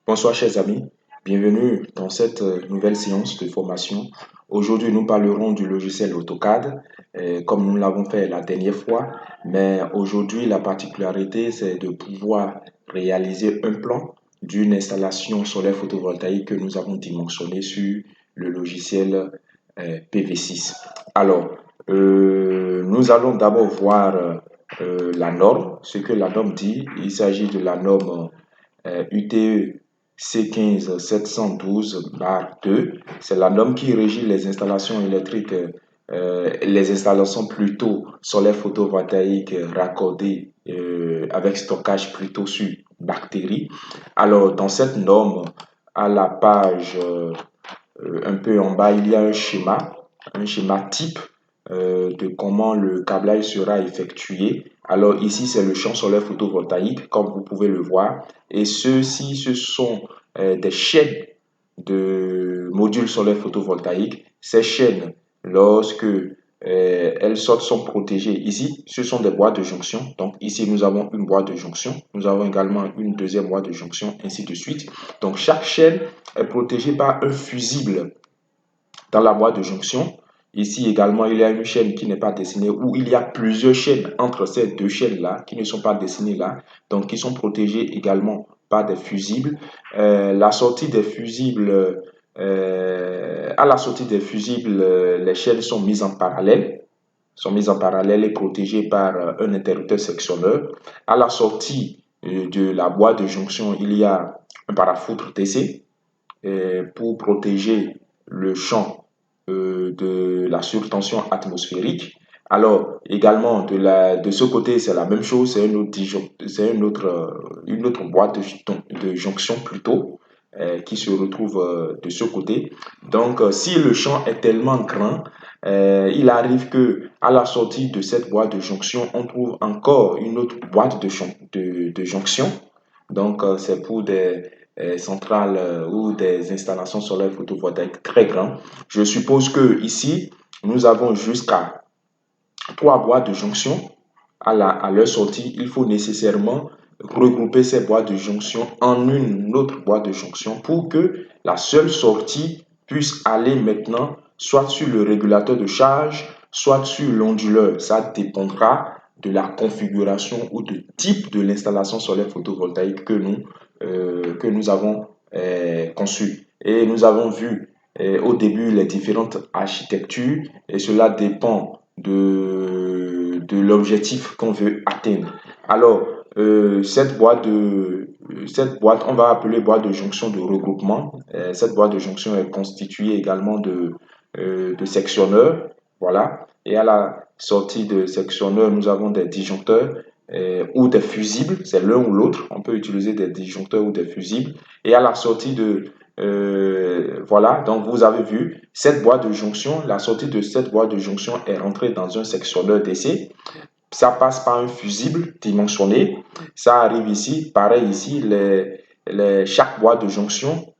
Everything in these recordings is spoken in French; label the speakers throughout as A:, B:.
A: Bonsoir chers amis, bienvenue dans cette nouvelle séance de formation. Aujourd'hui, nous parlerons du logiciel AutoCAD, comme nous l'avons fait la dernière fois, mais aujourd'hui, la particularité, c'est de pouvoir réaliser un plan d'une installation solaire photovoltaïque que nous avons dimensionné sur le logiciel PV6. Alors, nous allons d'abord voir la norme, ce que la norme dit. Il s'agit de la norme UTE C15 712/2, c'est la norme qui régit les installations électriques, les installations plutôt solaires photovoltaïques raccordées avec stockage plutôt sur bactéries. Alors, dans cette norme, à la page un peu en bas, il y a un schéma type de comment le câblage sera effectué. Alors ici, c'est le champ solaire photovoltaïque, comme vous pouvez le voir. Et ceux-ci, ce sont des chaînes de modules solaires photovoltaïques. Ces chaînes, lorsque elles sortent, sont protégées. Ici, ce sont des boîtes de jonction. Donc ici, nous avons une boîte de jonction. Nous avons également une deuxième boîte de jonction, ainsi de suite. Donc chaque chaîne est protégée par un fusible dans la boîte de jonction. Ici également, il y a une chaîne qui n'est pas dessinée, ou il y a plusieurs chaînes entre ces deux chaînes-là qui ne sont pas dessinées là, donc qui sont protégées également par des fusibles. La sortie des fusibles, à la sortie des fusibles, les chaînes sont mises en parallèle, et protégées par un interrupteur sectionneur. À la sortie de la boîte de jonction, il y a un parafoutre DC pour protéger le champ de la surtension atmosphérique. Alors, également, de ce côté, c'est la même chose, c'est une autre boîte de jonction plutôt, qui se retrouve de ce côté. Donc, si le champ est tellement grand, il arrive que à la sortie de cette boîte de jonction, on trouve encore une autre boîte de jonction. Donc, c'est pour des centrales ou des installations solaires photovoltaïques très grandes. Je suppose que ici, nous avons jusqu'à 3 boîtes de jonction à leur sortie. Il faut nécessairement regrouper ces boîtes de jonction en une autre boîte de jonction pour que la seule sortie puisse aller maintenant soit sur le régulateur de charge, soit sur l'onduleur. Ça dépendra de la configuration ou du type de l'installation solaire photovoltaïque que nous avons conçue. Et nous avons vu au début les différentes architectures et cela dépend de l'objectif qu'on veut atteindre. Alors, cette boîte, on va appeler boîte de jonction de regroupement. Cette boîte de jonction est constituée également de sectionneurs. Voilà. Et à la sortie de sectionneurs, nous avons des disjoncteurs ou des fusibles. C'est l'un ou l'autre. On peut utiliser des disjoncteurs ou des fusibles. Et à la sortie voilà, donc vous avez vu cette boîte de jonction, la sortie de cette boîte de jonction est rentrée dans un sectionneur DC. Ça passe par un fusible dimensionné. Ça arrive ici, pareil ici, chaque boîte de jonction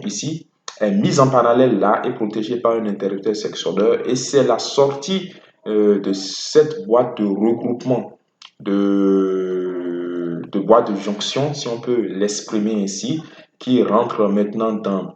A: ici est mise en parallèle là et protégée par un interrupteur sectionneur. Et c'est la sortie de cette boîte de regroupement de boîte de jonction, si on peut l'exprimer ainsi, qui rentre maintenant dans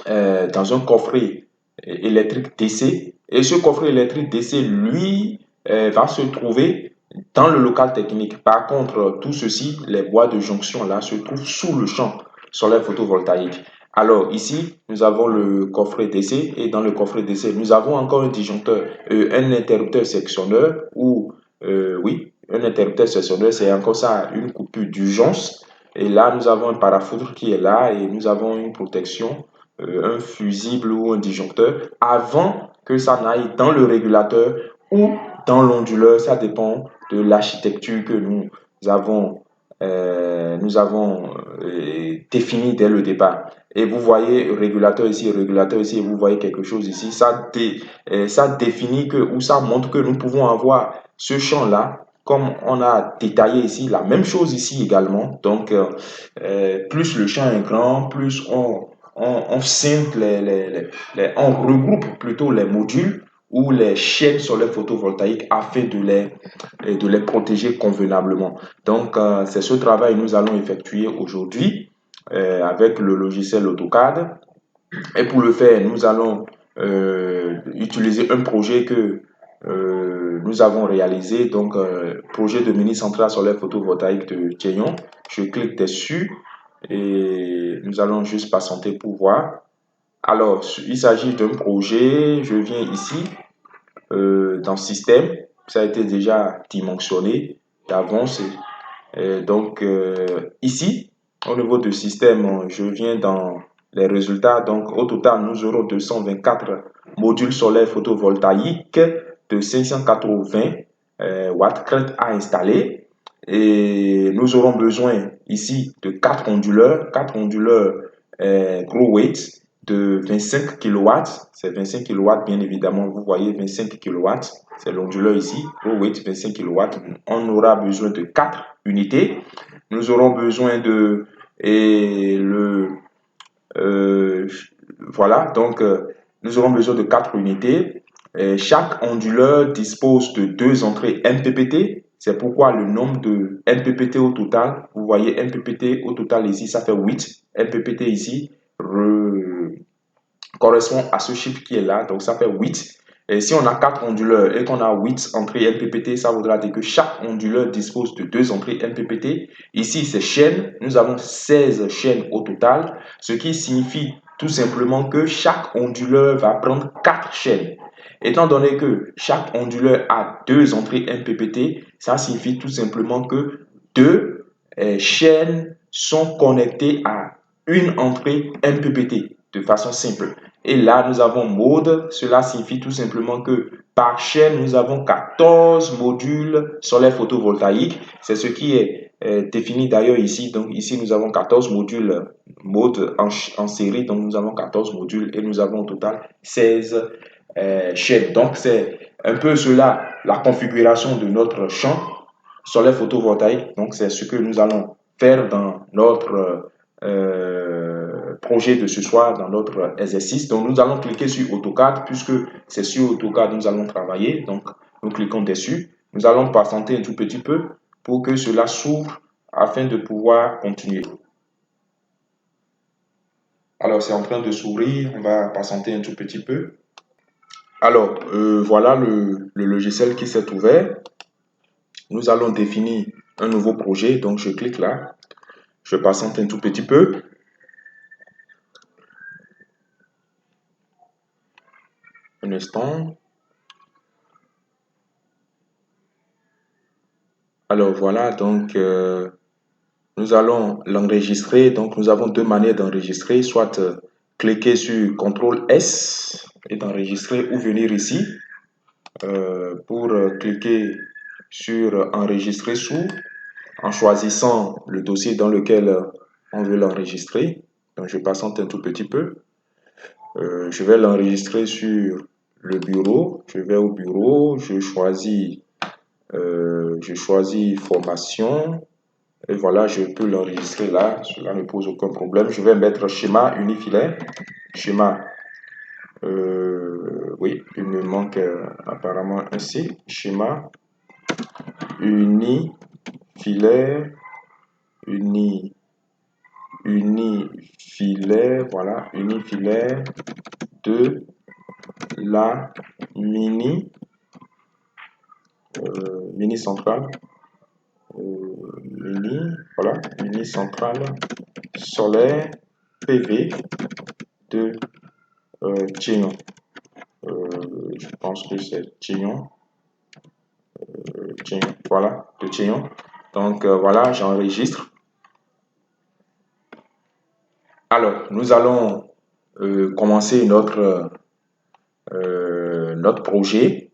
A: un coffret électrique DC. Et ce coffret électrique DC, lui, va se trouver dans le local technique. Par contre, tout ceci, les boîtes de jonction là, se trouvent sous le champ solaire photovoltaïque. Alors ici, nous avons le coffret DC et dans le coffret DC, nous avons encore un disjoncteur, un interrupteur sectionneur ou, oui, un interrupteur sectionneur, c'est encore ça, une coupure d'urgence. Et là, nous avons un parafoutre qui est là et nous avons une protection, un fusible ou un disjoncteur avant que ça n'aille dans le régulateur ou dans l'onduleur. Ça dépend de l'architecture que nous avons définie dès le départ. Et vous voyez régulateur ici, et vous voyez quelque chose ici. Ça définit que, ou ça montre que nous pouvons avoir ce champ-là comme on a détaillé ici, la même chose ici également. Donc, plus le champ est grand, plus on scinde on regroupe plutôt les modules ou les chaînes solaires photovoltaïques afin de les protéger convenablement. Donc, c'est ce travail que nous allons effectuer aujourd'hui. avec le logiciel AutoCAD. Et pour le faire, nous allons utiliser un projet que nous avons réalisé, donc projet de mini-centrale solaire photovoltaïque de Tcheyon. Je clique dessus et nous allons juste patienter pour voir. Alors, il s'agit d'un projet, je viens ici, dans Système, ça a été déjà dimensionné d'avance. Donc, ici, au niveau du système, je viens dans les résultats. Donc, au total, nous aurons 224 modules solaires photovoltaïques de 580 watts crête à installer. Et nous aurons besoin ici de 4 onduleurs Grow Weight de 25 kW. C'est 25 kW, bien évidemment. Vous voyez 25 kW. C'est l'onduleur ici. Grow Weight 25 kW. On aura besoin de 4 unités. Nous aurons besoin de voilà, donc nous aurons besoin de 4 unités. Chaque onduleur dispose de 2 entrées MPPT. C'est pourquoi le nombre de MPPT au total, vous voyez MPPT au total ici, ça fait 8. MPPT ici correspond à ce chiffre qui est là, donc ça fait 8. Et si on a 4 onduleurs et qu'on a 8 entrées MPPT, ça voudra dire que chaque onduleur dispose de 2 entrées MPPT. Ici, c'est chaînes. Nous avons 16 chaînes au total, ce qui signifie tout simplement que chaque onduleur va prendre 4 chaînes. Étant donné que chaque onduleur a 2 entrées MPPT, ça signifie tout simplement que 2 chaînes sont connectées à une entrée MPPT de façon simple. Et là, nous avons mode. Cela signifie tout simplement que par chaîne, nous avons 14 modules solaires photovoltaïques. C'est ce qui est défini d'ailleurs ici. Donc ici, nous avons 14 modules mode en série. Donc nous avons 14 modules et nous avons au total 16 chaînes. Donc c'est un peu cela, la configuration de notre champ solaire photovoltaïque. Donc c'est ce que nous allons faire dans notre projet de ce soir, dans notre exercice. Donc nous allons cliquer sur AutoCAD puisque c'est sur AutoCAD que nous allons travailler. Donc nous cliquons dessus. Nous allons patienter un tout petit peu pour que cela s'ouvre afin de pouvoir continuer. Alors c'est en train de s'ouvrir, on va patienter un tout petit peu. Alors voilà le logiciel qui s'est ouvert. Nous allons définir un nouveau projet, donc je clique là. Je patiente un tout petit peu. Un instant. Alors voilà, donc nous allons l'enregistrer. Donc nous avons deux manières d'enregistrer, soit cliquer sur CTRL S et d'enregistrer ou venir ici pour cliquer sur enregistrer sous en choisissant le dossier dans lequel on veut l'enregistrer. Donc je patiente un tout petit peu. Je vais l'enregistrer sur le bureau. Je vais au bureau, je choisis formation et voilà, je peux l'enregistrer là. Cela ne pose aucun problème. Je vais mettre schéma unifilaire. Schéma, oui, il me manque apparemment un C. Schéma unifilaire, unifilaire, voilà, unifilaire de la mini centrale mini centrale solaire PV de Tcheyon. Je pense que c'est Tcheyon. Voilà, de Tcheyon. Donc voilà, j'enregistre. Alors, nous allons commencer notre projet.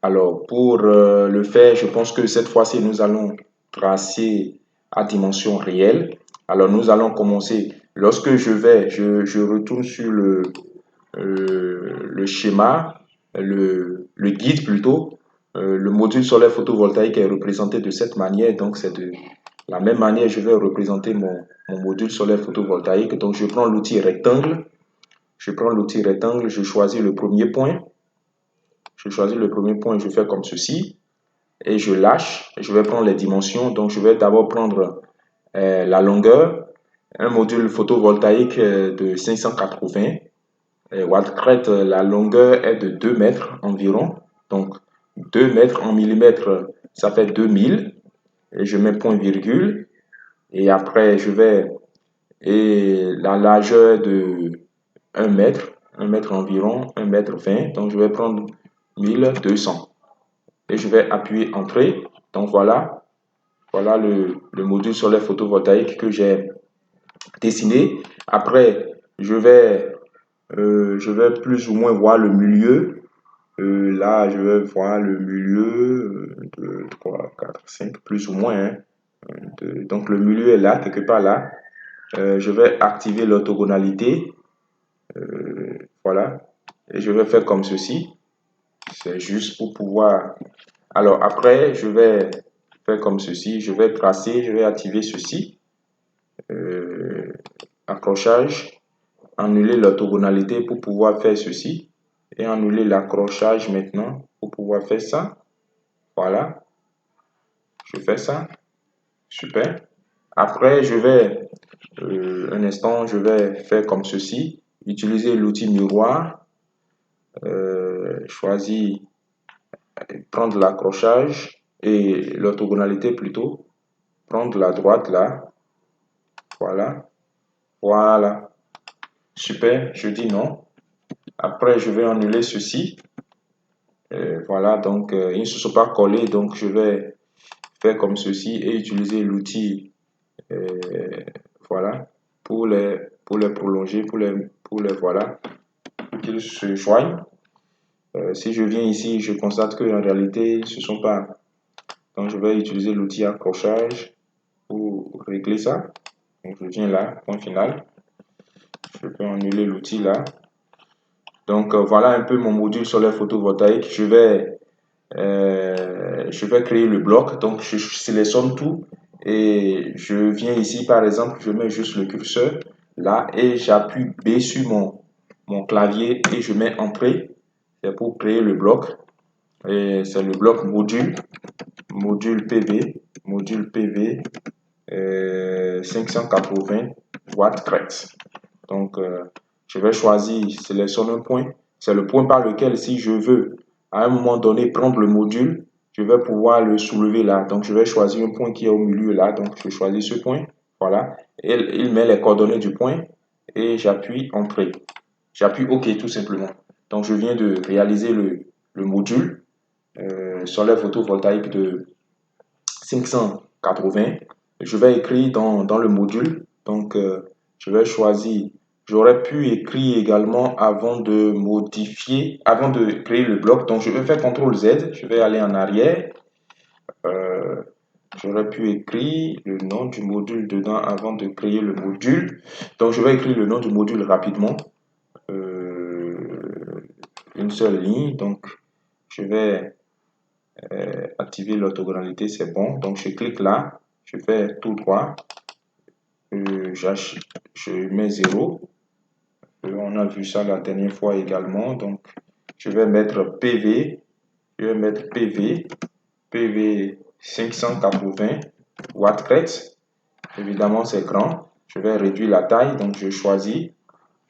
A: Alors, pour le faire, je pense que cette fois-ci, nous allons tracer à dimension réelle. Alors, nous allons commencer. Lorsque je retourne sur le schéma, le guide plutôt. Le module solaire photovoltaïque est représenté de cette manière. Donc, c'est de la même manière, je vais représenter mon module solaire photovoltaïque. Donc, je prends l'outil rectangle. Je prends l'outil rectangle, je choisis le premier point. Je choisis le premier point, je fais comme ceci. Et je lâche. Je vais prendre les dimensions. Donc, je vais d'abord prendre la longueur. un module photovoltaïque de 580 watts crête. La longueur est de 2 mètres environ. Donc 2 mètres en millimètres, ça fait 2000. Et je mets point virgule. Et après, et la largeur de 1 mètre environ, 1 mètre 20. Donc je vais prendre 1200. Et je vais appuyer Entrée. Donc voilà, le module solaire photovoltaïque que j'ai dessiné. Après, je vais plus ou moins voir le milieu. Là, je vais voir le milieu, 2, 3, 4, 5, plus ou moins, hein. Donc le milieu est là, quelque part là. Je vais activer l'orthogonalité. Voilà. Et je vais faire comme ceci. C'est juste pour pouvoir... Alors après, je vais faire comme ceci. Je vais tracer, je vais activer ceci. Accrochage. Annuler l'orthogonalité pour pouvoir faire ceci. Et annuler l'accrochage maintenant pour pouvoir faire ça. Voilà. Je fais ça. Super. Après, un instant, je vais faire comme ceci. Utiliser l'outil miroir. Choisir, prendre l'accrochage et l'orthogonalité plutôt. Prendre la droite là. Voilà. Voilà. Super. Je dis non. Après, je vais annuler ceci. Voilà. Donc, ils ne se sont pas collés. Donc, je vais faire comme ceci et utiliser l'outil voilà pour les prolonger, voilà, pour qu'ils se joignent. Si je viens ici, je constate qu'en réalité, ce ne sont pas. Donc, je vais utiliser l'outil accrochage pour régler ça. Donc, je viens là, point final. Je peux annuler l'outil là. Donc, voilà un peu mon module solaire photovoltaïque. Je vais créer le bloc. Donc, je sélectionne tout et je viens ici, par exemple, je mets juste le curseur là et j'appuie B sur mon clavier et je mets Entrée. C'est pour créer le bloc. Et c'est le bloc module PV, 580 watts crête. Donc, je vais choisir, sélectionner un point. C'est le point par lequel, si je veux, à un moment donné, prendre le module, je vais pouvoir le soulever là. Donc, je vais choisir un point qui est au milieu là. Donc, je choisis ce point. Voilà. Et il met les coordonnées du point et j'appuie Entrée. J'appuie OK tout simplement. Donc, je viens de réaliser le module solaire photovoltaïque de 580. Je vais écrire dans le module. Donc, je vais choisir. J'aurais pu écrire également avant de modifier, avant de créer le bloc. Donc, je vais faire CTRL Z. Je vais aller en arrière. J'aurais pu écrire le nom du module dedans avant de créer le module. Donc, je vais écrire le nom du module rapidement. Une seule ligne. Donc, je vais activer l'orthogonalité, c'est bon. Donc, je clique là. Je fais tout droit. Je mets 0. On a vu ça la dernière fois également. Donc, je vais mettre PV. Je vais mettre PV 580 watts crête. Évidemment, c'est grand. Je vais réduire la taille. Donc, je choisis.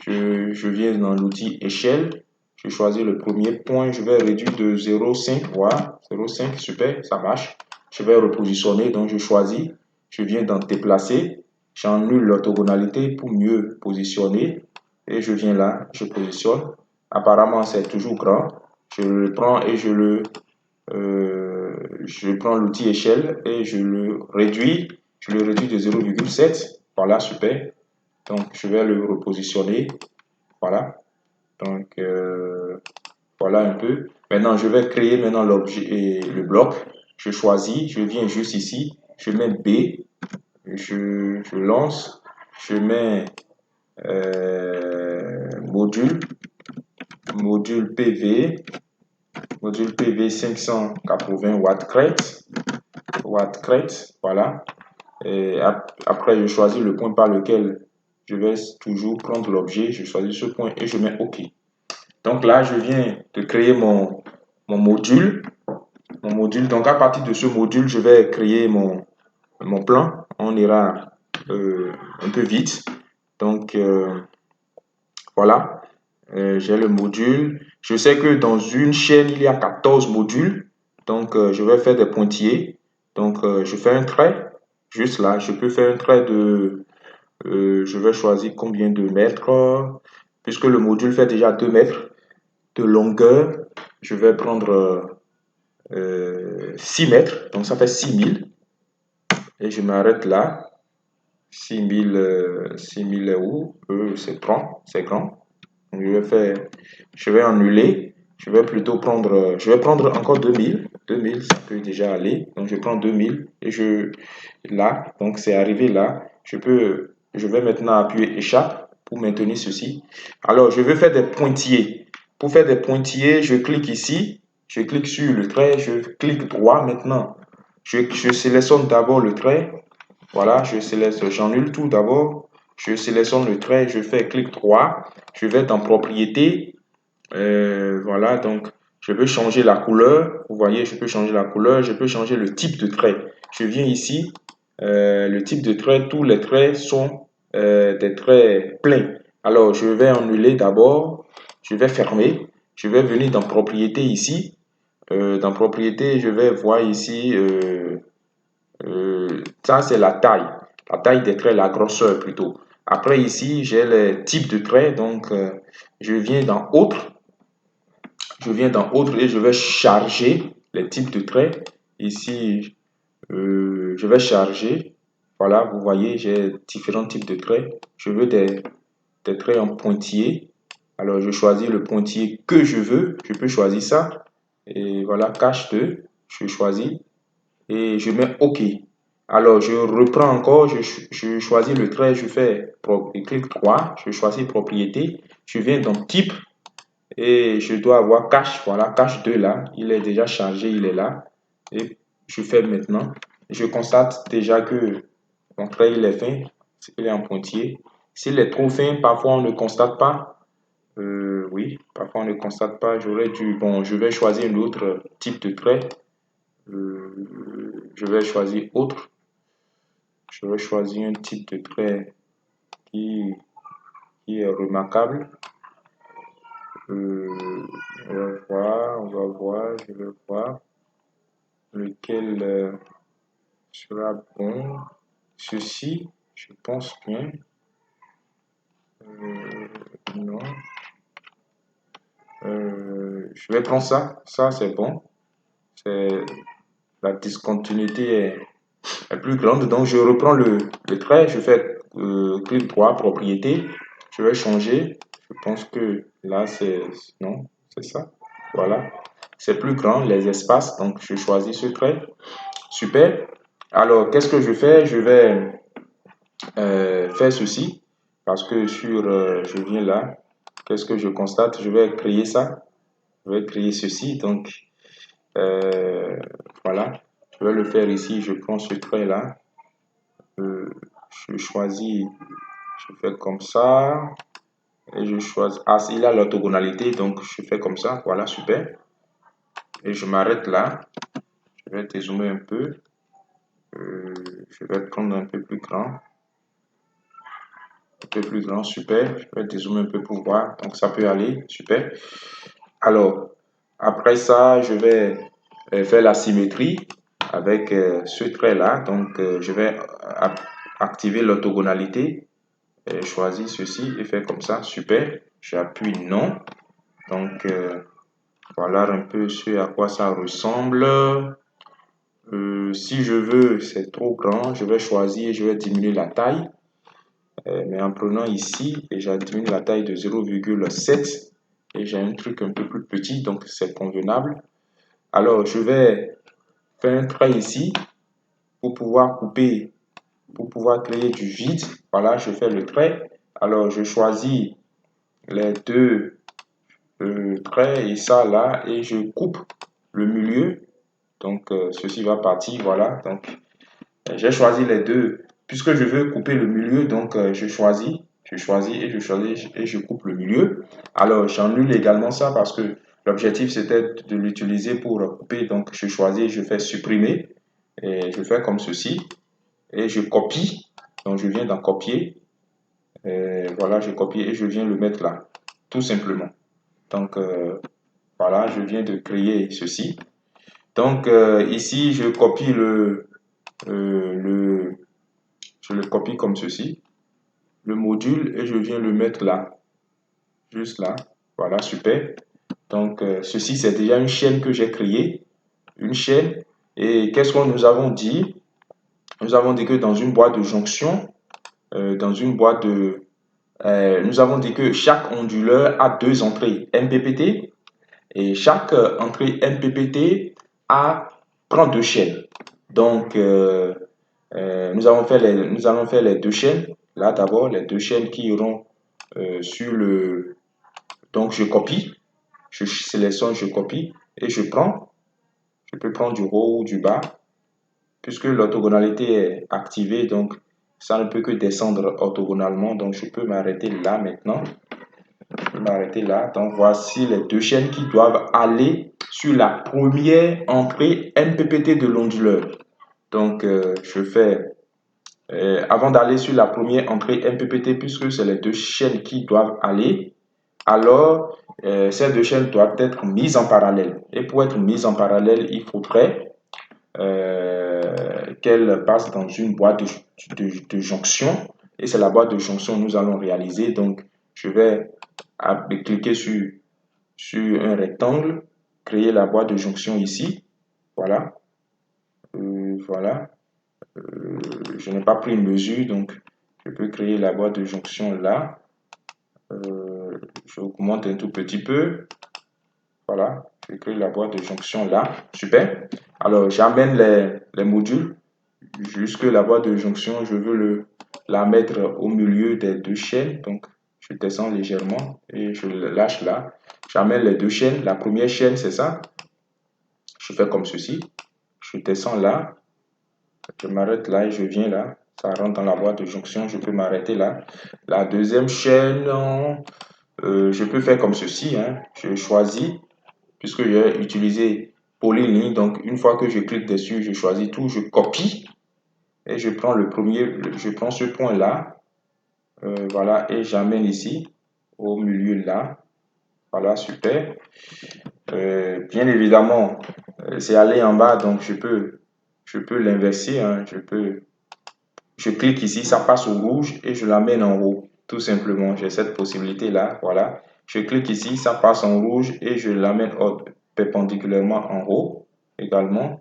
A: Je viens dans l'outil échelle. Je choisis le premier point. Je vais réduire de 0,5. Voilà. 0,5. Super. Ça marche. Je vais repositionner. Donc, je choisis. Je viens dans déplacer. J'annule l'orthogonalité pour mieux positionner. Et je viens là. Je positionne. Apparemment, c'est toujours grand. Je le prends et je prends l'outil échelle et je le réduis. Je le réduis de 0,7. Voilà. Super. Donc, je vais le repositionner. Voilà. Donc, voilà un peu. Maintenant, je vais créer maintenant l'objet et le bloc. Je choisis. Je viens juste ici. Je mets B. Je lance. Je mets module PV. Module PV 580 watts crête. Voilà. Et après, je choisis le point par lequel je vais toujours prendre l'objet. Je choisis ce point et je mets OK. Donc là, je viens de créer mon module. Donc à partir de ce module, je vais créer mon plan. On ira un peu vite. Donc, voilà, j'ai le module. Je sais que dans une chaîne, il y a 14 modules. Donc, je vais faire des pointillés. Donc, je fais un trait. Juste là, je peux faire un trait de... je vais choisir combien de mètres. Puisque le module fait déjà 2 mètres de longueur, je vais prendre 6 mètres. Donc, ça fait 6000. Et je m'arrête là. 6000 où? C'est grand, c'est grand. Donc, je vais annuler. Je vais prendre encore 2000. 2000, ça peut déjà aller. Donc, je prends 2000 et là, donc c'est arrivé là. Je vais maintenant appuyer échappe pour maintenir ceci. Alors, je veux faire des pointillés. Pour faire des pointillés, je clique ici. Je clique sur le trait. Je clique droit maintenant. Je sélectionne d'abord le trait. Voilà, j'annule tout d'abord. Je sélectionne le trait, je fais clic droit. Je vais dans propriété. Voilà, donc je peux changer la couleur. Vous voyez, je peux changer la couleur. Je peux changer le type de trait. Je viens ici. Le type de trait, tous les traits sont des traits pleins. Alors, je vais annuler d'abord. Je vais fermer. Je vais venir dans propriété ici. Dans propriété, je vais voir ici. Ça, c'est la taille des traits, la grosseur plutôt. Après, ici, j'ai les types de traits. Donc, je viens dans Autre. Je viens dans Autre et je vais charger les types de traits. Ici, je vais charger. Voilà, vous voyez, j'ai différents types de traits. Je veux des traits en pointillés. Alors, je choisis le pointillé que je veux. Je peux choisir ça. Et voilà, cache 2. Je choisis et je mets OK. Alors, je reprends encore, je choisis le trait, je fais clic droit, je choisis propriété, je viens dans type et je dois avoir cache, voilà, cache 2 là, il est déjà chargé, il est là. Et je fais maintenant, je constate déjà que mon trait il est fin, il est en pointillé. S'il est trop fin, parfois on ne constate pas. Oui, parfois on ne constate pas, j'aurais dû, bon, je vais choisir un autre type de trait. Je vais choisir autre. Je vais choisir un type de trait qui, qui est remarquable. On va voir, je vais voir lequel sera bon. Ceci, je pense bien. Non. Je vais prendre ça. Ça, c'est bon. C'est la discontinuité est plus grande. Donc, je reprends le trait. Je fais clic droit, propriété. Je vais changer. Je pense que là, c'est... Non, c'est ça. Voilà. C'est plus grand, les espaces. Donc, je choisis ce trait. Super. Alors, qu'est-ce que je fais? Je vais faire ceci. Parce que je viens là. Qu'est-ce que je constate? Je vais créer ça. Je vais créer ceci. Donc, voilà. Je vais le faire ici. Je prends ce trait-là. Je choisis, je fais comme ça. Et je choisis. Ah, il a l'orthogonalité, donc je fais comme ça. Voilà, super. Et je m'arrête là. Je vais dézoomer un peu. Je vais prendre un peu plus grand. Un peu plus grand, super. Je vais dézoomer un peu pour voir. Donc ça peut aller, super. Alors, après ça, je vais faire la symétrie avec ce trait-là. Donc, je vais activer l'orthogonalité. Choisir ceci et faire comme ça, super. J'appuie non. Donc, voilà un peu ce à quoi ça ressemble. Si je veux, c'est trop grand, je vais choisir, je vais diminuer la taille. Mais en prenant ici, et j'ai diminué la taille de 0,7 et j'ai un truc un peu plus petit, donc c'est convenable. Alors, je vais faire un trait ici pour pouvoir couper, pour pouvoir créer du vide. Voilà, je fais le trait. Alors, je choisis les deux traits et ça là, et je coupe le milieu. Donc, ceci va partir, voilà. Donc, j'ai choisi les deux. Puisque je veux couper le milieu, donc je choisis et je choisis et je coupe le milieu. Alors, j'annule également ça parce que l'objectif c'était de l'utiliser pour couper. Donc, je choisis, je fais supprimer et je fais comme ceci et je copie. Donc, je viens d'en copier. Voilà, je copie et je viens le mettre là, tout simplement. Donc, voilà, je viens de créer ceci. Donc, ici, je le copie comme ceci, le module, et je viens le mettre là, juste là. Voilà, super. Donc, ceci, c'est déjà une chaîne que j'ai créée, une chaîne. Et qu'est-ce que nous avons dit? Nous avons dit que dans une boîte de jonction, nous avons dit que chaque onduleur a deux entrées MPPT et chaque entrée MPPT prend deux chaînes. Donc, nous allons faire les deux chaînes. Là, d'abord, les deux chaînes qui iront sur le... Donc, je copie, je sélectionne, je copie et je prends. Je peux prendre du haut ou du bas. Puisque l'orthogonalité est activée, donc ça ne peut que descendre orthogonalement. Donc, je peux m'arrêter là maintenant. Je peux m'arrêter là. Donc, voici les deux chaînes qui doivent aller sur la première entrée MPPT de l'onduleur. Donc, je fais... avant d'aller sur la première entrée MPPT, puisque c'est les deux chaînes qui doivent aller, alors ces deux chaînes doivent être mises en parallèle. Et pour être mises en parallèle, il faudrait qu'elle passe dans une boîte de jonction. Et c'est la boîte de jonction que nous allons réaliser. Donc, je vais cliquer sur un rectangle, créer la boîte de jonction ici. Voilà. Voilà. Je n'ai pas pris une mesure, donc je peux créer la boîte de jonction là. J'augmente un tout petit peu. Voilà, je crée la boîte de jonction là. Super. Alors, j'amène les modules jusque la boîte de jonction. Je veux la mettre au milieu des deux chaînes. Donc, je descends légèrement et je le lâche là. J'amène les deux chaînes. La première chaîne, c'est ça. Je fais comme ceci. Je descends là. Je m'arrête là et je viens là. Ça rentre dans la boîte de jonction. Je peux m'arrêter là. La deuxième chaîne, je peux faire comme ceci. Hein. Je choisis. Puisque j'ai utilisé polyligne, donc une fois que je clique dessus, je choisis tout, je copie et je prends je prends ce point là, voilà, et j'amène ici au milieu là, voilà, super. Bien évidemment, c'est aller en bas, donc je peux l'inverser, hein, je clique ici, ça passe au rouge et je l'amène en haut, tout simplement. J'ai cette possibilité là, voilà. Je clique ici, ça passe en rouge et je l'amène perpendiculairement en haut également.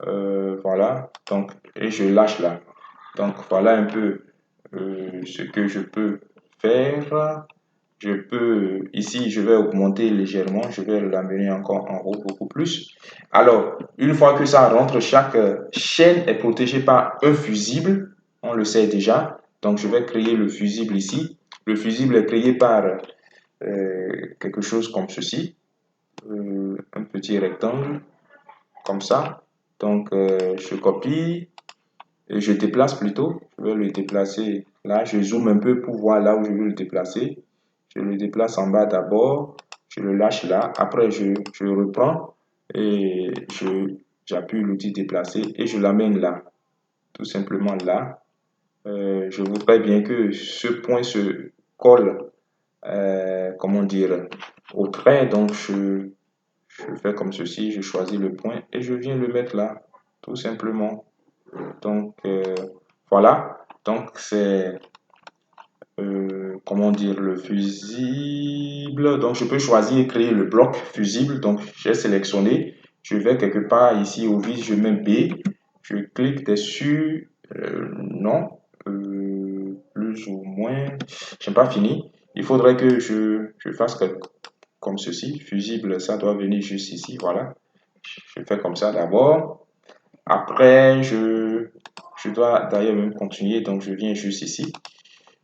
A: Voilà, donc, et je lâche là. Donc, voilà un peu ce que je peux faire. Ici, je vais augmenter légèrement, je vais l'amener encore en haut beaucoup plus. Alors, une fois que ça rentre, chaque chaîne est protégée par un fusible, on le sait déjà. Donc, je vais créer le fusible ici. Le fusible est créé par quelque chose comme ceci, un petit rectangle, comme ça. Donc, je copie et je déplace plutôt. Je vais le déplacer là. Je zoome un peu pour voir là où je veux le déplacer. Je le déplace en bas d'abord. Je le lâche là. Après, je reprends et j'appuie l'outil déplacer et je l'amène là. Tout simplement là. Je voudrais bien que ce point se colle, comment dire, au trait. Donc, je fais comme ceci. Je choisis le point et je viens le mettre là. Tout simplement. Donc, voilà. Donc, c'est, comment dire, le fusible. Donc, je peux choisir et créer le bloc fusible. Donc, j'ai sélectionné. Je vais quelque part ici au vide, je mets B. Je clique dessus. Non. Plus ou moins. Je n'ai pas fini. Il faudrait que je fasse comme ceci. Fusible, ça doit venir juste ici. Voilà. Je fais comme ça d'abord. Après, je dois d'ailleurs même continuer, donc je viens juste ici.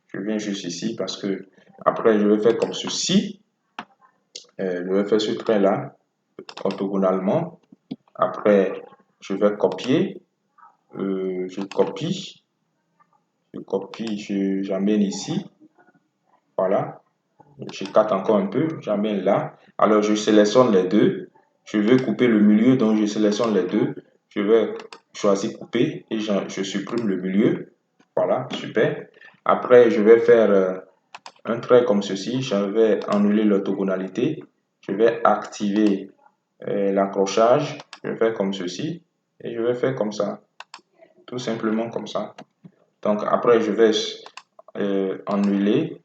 A: Je viens juste ici parce que après, je vais faire comme ceci. Je vais faire ce trait-là, orthogonalement. Après, je vais copier. Je copie, j'amène ici. Voilà. Je carte encore un peu, j'amène là. Alors, je sélectionne les deux. Je veux couper le milieu, donc je sélectionne les deux. Je vais choisir couper et je supprime le milieu. Voilà, super. Après, je vais faire un trait comme ceci. Je vais annuler l'orthogonalité. Je vais activer l'accrochage. Je vais faire comme ceci. Et je vais faire comme ça. Tout simplement comme ça. Donc, après, je vais annuler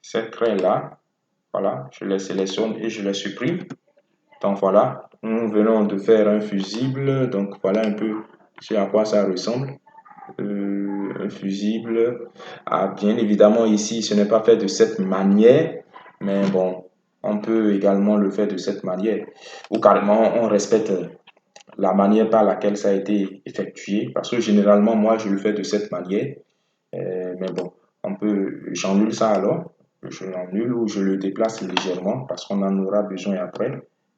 A: ces traits-là. Voilà, je les sélectionne et je les supprime. Donc, voilà, nous venons de faire un fusible. Donc, voilà un peu à quoi ça ressemble. Un fusible. Ah, bien évidemment, ici, ce n'est pas fait de cette manière, mais bon, on peut également le faire de cette manière. Ou carrément, on respecte la manière par laquelle ça a été effectué, parce que généralement, moi, je le fais de cette manière. Mais bon, j'annule ça alors. Je l'annule ou je le déplace légèrement parce qu'on en aura besoin après.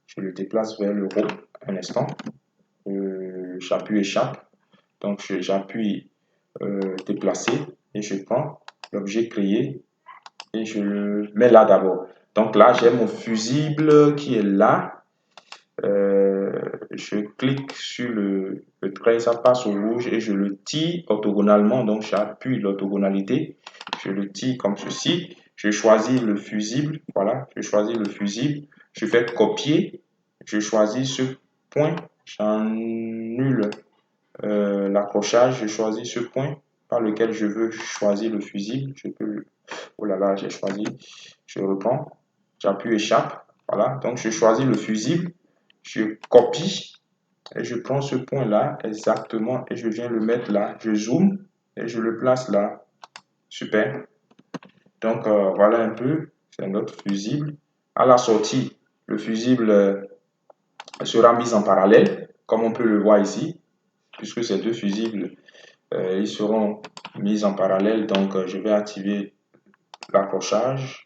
A: Je le déplace vers le haut un instant. J'appuie échappe. Donc, j'appuie déplacer et je prends l'objet créé et je le mets là d'abord. Donc là, j'ai mon fusible qui est là. Je clique sur le trait, ça passe au rouge et je le tire orthogonalement. Donc j'appuie l'orthogonalité, je le tire comme ceci. Je choisis le fusible, voilà, je choisis le fusible. Je fais copier, je choisis ce point, j'annule l'accrochage, je choisis ce point par lequel je veux choisir le fusible. Je peux, oh là là, j'ai choisi, je reprends, j'appuie échappe, voilà. Donc je choisis le fusible, je copie et je prends ce point là exactement et je viens le mettre là. Je zoome et je le place là. Super. Donc voilà un peu, c'est notre fusible. À la sortie, le fusible sera mis en parallèle, comme on peut le voir ici, puisque ces deux fusibles ils seront mis en parallèle. Donc, je vais activer l'accrochage.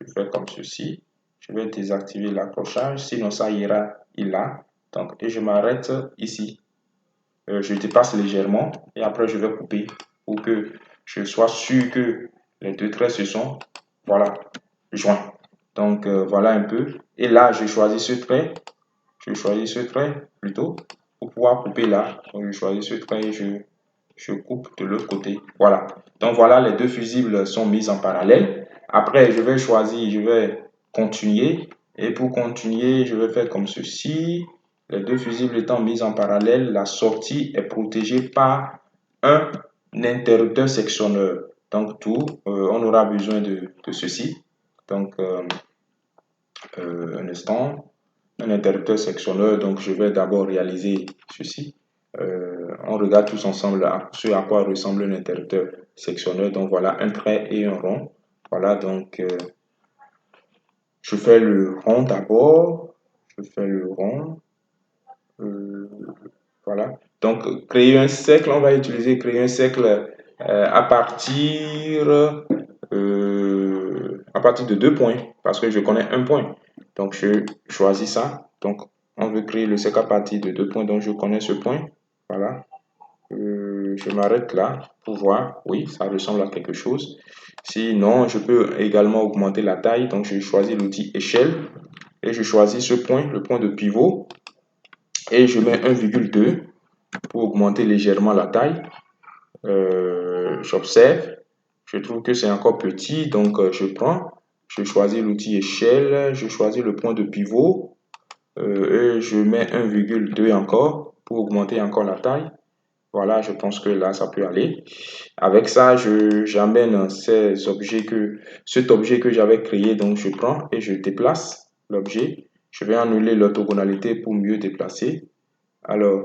A: Je fais comme ceci. Je vais désactiver l'accrochage. Sinon, ça ira là. Donc, et je m'arrête ici. Je dépasse légèrement et après, je vais couper pour que je sois sûr que les deux traits se sont, voilà, joints. Donc, voilà un peu. Et là, je choisis ce trait. Je choisis ce trait plutôt pour pouvoir couper là. Donc, je choisis ce trait et je coupe de l'autre côté. Voilà. Donc voilà, les deux fusibles sont mis en parallèle. Après, je vais choisir, je vais continuer. Et pour continuer, je vais faire comme ceci. Les deux fusibles étant mis en parallèle, la sortie est protégée par un interrupteur sectionneur. Donc tout, on aura besoin de ceci. Donc un instant, un interrupteur sectionneur. Donc je vais d'abord réaliser ceci. On regarde tous ensemble ce à quoi ressemble un interrupteur sectionneur. Donc voilà, un trait et un rond. Voilà, donc je fais le rond d'abord. Je fais le rond. Euh, voilà. Donc créer un cercle, on va utiliser créer un cercle à partir de 2 points, parce que je connais un point. Donc je choisis ça. Donc on veut créer le cercle à partir de 2 points, donc je connais ce point. Voilà. Je m'arrête là pour voir. Oui, ça ressemble à quelque chose. Sinon, je peux également augmenter la taille. Donc, je choisis l'outil échelle et je choisis ce point, le point de pivot. Et je mets 1,2 pour augmenter légèrement la taille. J'observe. Je trouve que c'est encore petit. Donc, je prends. Je choisis l'outil échelle. Je choisis le point de pivot. Et je mets 1,2 encore pour augmenter encore la taille. Voilà, je pense que là, ça peut aller. Avec ça, j'amène cet objet que j'avais créé, donc je prends et je déplace l'objet. Je vais annuler l'orthogonalité pour mieux déplacer. Alors,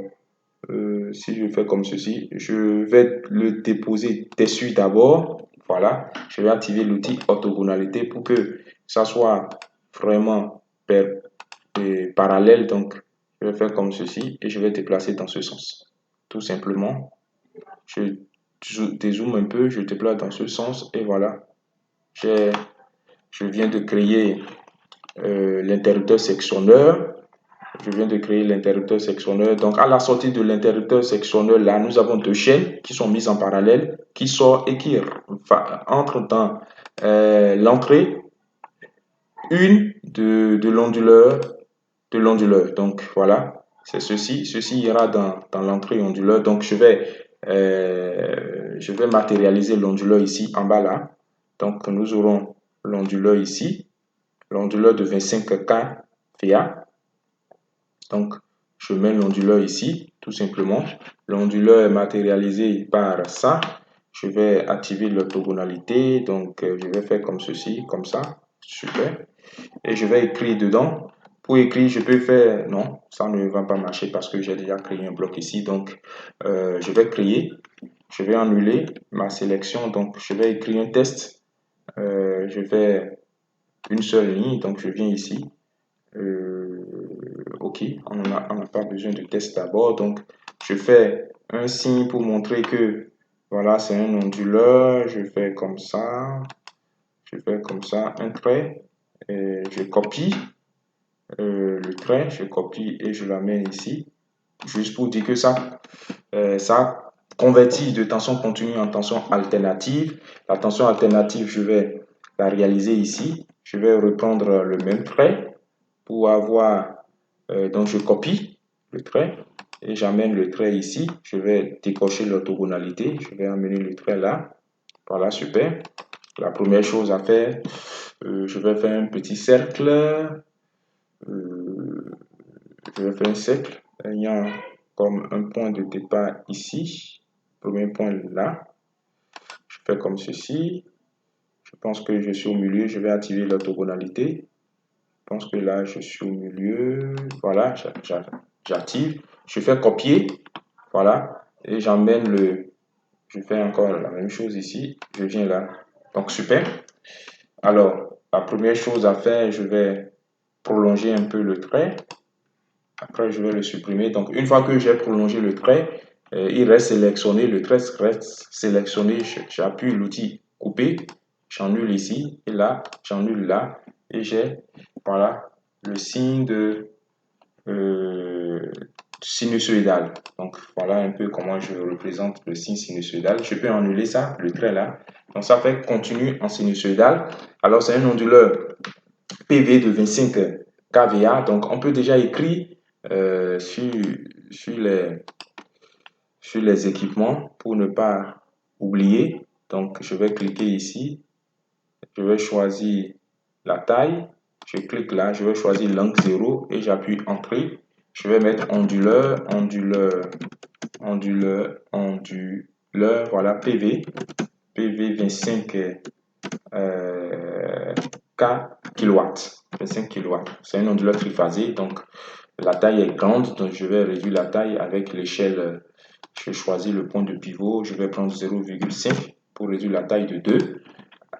A: si je fais comme ceci, je vais le déposer dessus d'abord. Voilà, je vais activer l'outil orthogonalité pour que ça soit vraiment parallèle. Donc, je vais faire comme ceci et je vais déplacer dans ce sens. Tout simplement, je dézoome un peu, je déplace dans ce sens et voilà. Je viens de créer l'interrupteur sectionneur. Je viens de créer l'interrupteur sectionneur. Donc, à la sortie de l'interrupteur sectionneur, là, nous avons deux chaînes qui sont mises en parallèle, qui sortent et qui entrent dans l'entrée, une de l'onduleur, Donc, voilà, c'est ceci. Ceci ira dans l'entrée onduleur. Donc, je vais matérialiser l'onduleur ici en bas là. Donc nous aurons l'onduleur ici, l'onduleur de 25 kVA. Donc je mets l'onduleur ici, tout simplement. L'onduleur est matérialisé par ça. Je vais activer l'orthogonalité. Donc je vais faire comme ceci, comme ça. Super. Et je vais écrire dedans. Pour écrire, je peux faire... Non, ça ne va pas marcher parce que j'ai déjà créé un bloc ici. Donc, je vais créer. Je vais annuler ma sélection. Donc, je vais écrire un test. Je fais une seule ligne. Donc, je viens ici. OK, on n'a pas besoin de test d'abord. Donc, je fais un signe pour montrer que, voilà, c'est un onduleur. Je fais comme ça. Je fais comme ça, un trait. Et je copie le trait, je copie et je l'amène ici. Juste pour dire que ça convertit de tension continue en tension alternative. La tension alternative, je vais la réaliser ici. Je vais reprendre le même trait pour avoir... donc, je copie le trait et j'amène le trait ici. Je vais décocher l'orthogonalité. Je vais amener le trait là. Voilà, super. La première chose à faire, je vais faire un petit cercle. Je vais faire un cercle ayant comme un point de départ ici. Premier point là. Je fais comme ceci. Je pense que je suis au milieu. Je vais activer l'orthogonalité. Je pense que là, je suis au milieu. Voilà, j'active. Je fais copier. Voilà. Et j'emmène le... Je fais encore la même chose ici. Je viens là. Donc, super. Alors, la première chose à faire, je vais prolonger un peu le trait. Après, je vais le supprimer. Donc, une fois que j'ai prolongé le trait, il reste sélectionné. Le trait reste sélectionné. J'appuie l'outil couper. J'annule ici et là. J'annule là. Et j'ai, voilà, le signe de sinusoïdal. Donc, voilà un peu comment je représente le signe sinusoïdal. Je peux annuler ça, le trait là. Donc, ça fait continue en sinusoïdal. Alors, c'est un onduleur PV de 25 kVA. Donc, on peut déjà écrire sur les équipements pour ne pas oublier. Donc, je vais cliquer ici. Je vais choisir la taille. Je clique là. Je vais choisir l'angle 0 et j'appuie Entrée. Je vais mettre onduleur, onduleur, onduleur, onduleur. Voilà, PV. PV 25 kilowatts. 25 kilowatts. C'est un onduleur triphasé. Donc, la taille est grande. Donc, je vais réduire la taille avec l'échelle. Je choisis le point de pivot. Je vais prendre 0,5 pour réduire la taille de 2.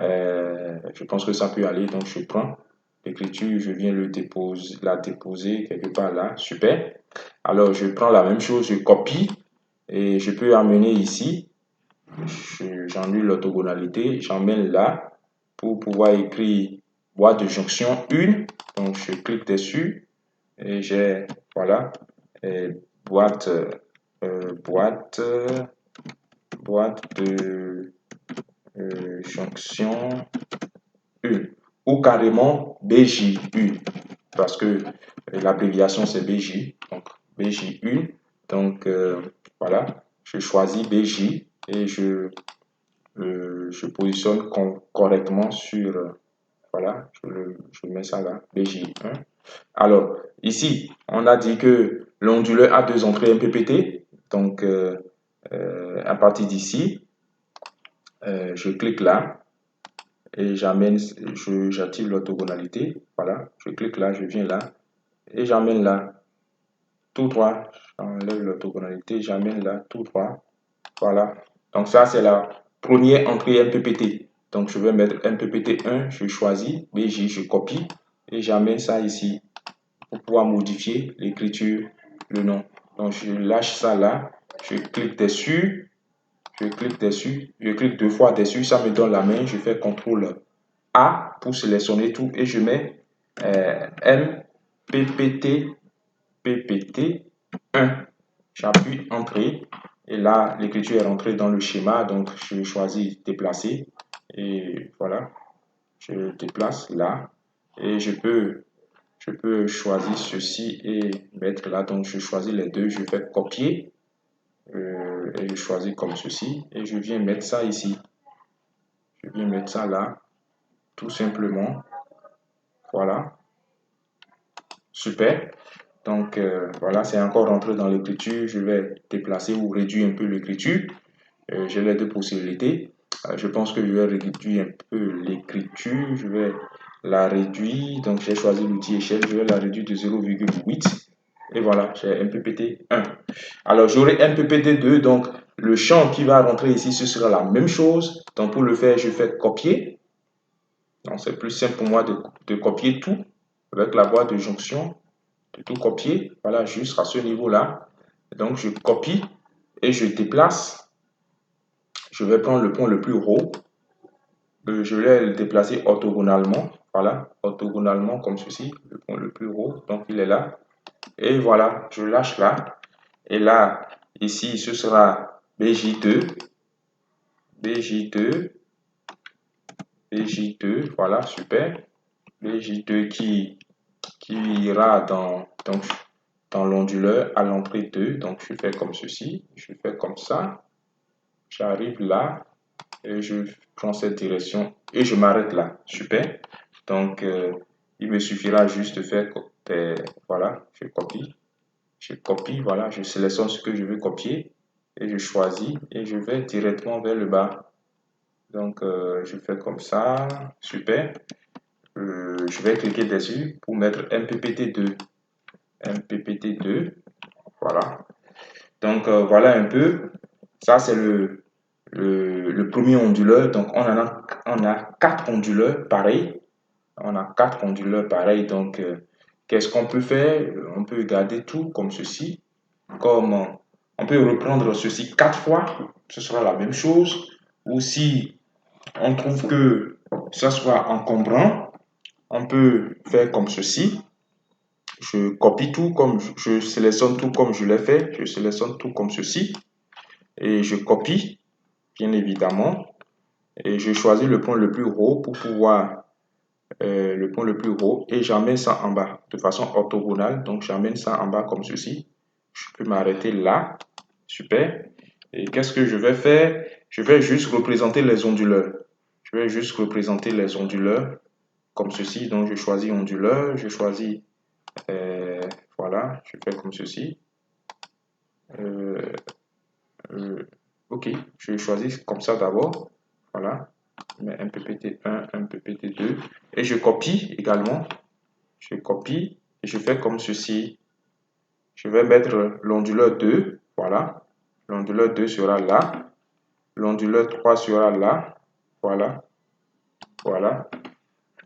A: Je pense que ça peut aller. Donc, je prends l'écriture. Je viens la déposer quelque part là. Super. Alors, je prends la même chose. Je copie. Et je peux amener ici. J'annule l'orthogonalité. J'emmène là pour pouvoir écrire boîte de jonction 1. Donc, je clique dessus et j'ai, voilà, boîte, boîte de jonction 1 ou carrément BJ1 parce que l'abréviation c'est BJ, donc BJ1. Donc, voilà, je choisis BJ et je positionne correctement sur, voilà, je mets ça là, BJ1. Alors, ici, on a dit que l'onduleur a deux entrées MPPT. Donc, à partir d'ici, je clique là et j'active l'orthogonalité. Voilà, je clique là, je viens là et j'amène là tout droit. J'enlève l'orthogonalité, j'amène là tout droit. Voilà. Donc, ça, c'est la première entrée MPPT. Donc, je vais mettre MPPT 1, je choisis, BJ, je copie et j'amène ça ici pour pouvoir modifier l'écriture, le nom. Donc, je lâche ça là, je clique dessus, je clique deux fois dessus, ça me donne la main, je fais CTRL A pour sélectionner tout et je mets MPPT PPT 1. J'appuie Entrée et là, l'écriture est rentrée dans le schéma, donc je choisis déplacer et voilà, je déplace là et je peux choisir ceci et mettre là. Donc, je choisis les deux. Je fais copier. Et je choisis comme ceci et je viens mettre ça ici. Je viens mettre ça là, tout simplement. Voilà, super. Donc voilà, c'est encore rentré dans l'écriture. Je vais déplacer ou réduire un peu l'écriture. J'ai les deux possibilités. Je pense que je vais réduire un peu l'écriture. Je vais la réduire. Donc j'ai choisi l'outil échelle. Je vais la réduire de 0,8. Et voilà, j'ai MPPT 1. Alors j'aurai MPPT 2. Donc le champ qui va rentrer ici, ce sera la même chose. Donc pour le faire, je fais copier. Donc c'est plus simple pour moi de copier tout avec la boîte de jonction. De tout copier. Voilà, juste à ce niveau-là. Donc je copie et je déplace. Je vais prendre le point le plus haut. Je vais le déplacer orthogonalement. Voilà, orthogonalement comme ceci. Le point le plus haut. Donc il est là. Et voilà, je lâche là. Et là, ici, ce sera BJ2. BJ2. BJ2. Voilà, super. BJ2 qui ira dans l'onduleur à l'entrée 2. Donc je fais comme ceci. Je fais comme ça. J'arrive là. Et je prends cette direction et je m'arrête là. Super. Donc, il me suffira juste de faire, voilà, je copie, voilà, je sélectionne ce que je veux copier et je choisis et je vais directement vers le bas. Donc, je fais comme ça, super. Je vais cliquer dessus pour mettre MPPT2. MPPT2, voilà. Donc, voilà un peu. Ça, c'est le premier onduleur. Donc, on a 4 onduleurs pareils. On a 4 onduleurs pareils. Donc, qu'est-ce qu'on peut faire? On peut garder tout comme ceci. Comme on peut reprendre ceci 4 fois. Ce sera la même chose. Ou si on trouve que ça soit encombrant, on peut faire comme ceci. Je copie tout comme je sélectionne tout comme je l'ai fait. Je sélectionne tout comme ceci. Et je copie, bien évidemment. Et je choisis le point le plus haut pour pouvoir le point le plus haut et j'emmène ça en bas de façon orthogonale. Donc j'emmène ça en bas comme ceci. Je peux m'arrêter là. Super. Et qu'est-ce que je vais faire? Je vais juste représenter les onduleurs. Je vais juste représenter les onduleurs comme ceci. Donc je choisis onduleur, je choisis voilà, je fais comme ceci. Euh, ok, je choisis comme ça d'abord. Voilà. Je mets un PPT1, un PPT2 et je copie également. Je copie et je fais comme ceci. Je vais mettre l'onduleur 2, voilà. L'onduleur 2 sera là. L'onduleur 3 sera là. Voilà. Voilà.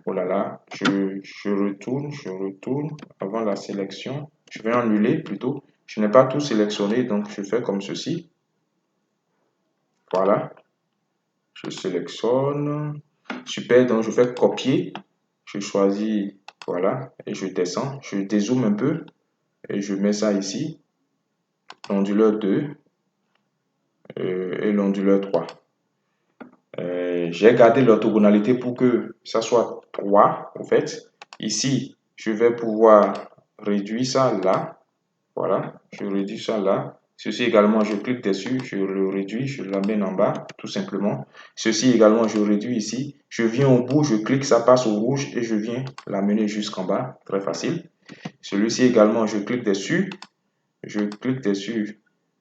A: Oh là là. Je retourne avant la sélection. Je vais annuler plutôt. Je n'ai pas tout sélectionné, donc je fais comme ceci. Voilà. Je sélectionne. Super, donc je fais copier. Je choisis, voilà, et je descends. Je dézoome un peu et je mets ça ici. L'onduleur 2 et l'onduleur 3. J'ai gardé l'orthogonalité pour que ça soit 3 en fait. Ici, je vais pouvoir réduire ça là. Voilà, je réduis ça là. Ceci également, je clique dessus, je le réduis, je l'amène en bas, tout simplement. Ceci également, je réduis ici. Je viens au bout, je clique, ça passe au rouge et je viens l'amener jusqu'en bas. Très facile. Celui-ci également, je clique dessus. Je clique dessus,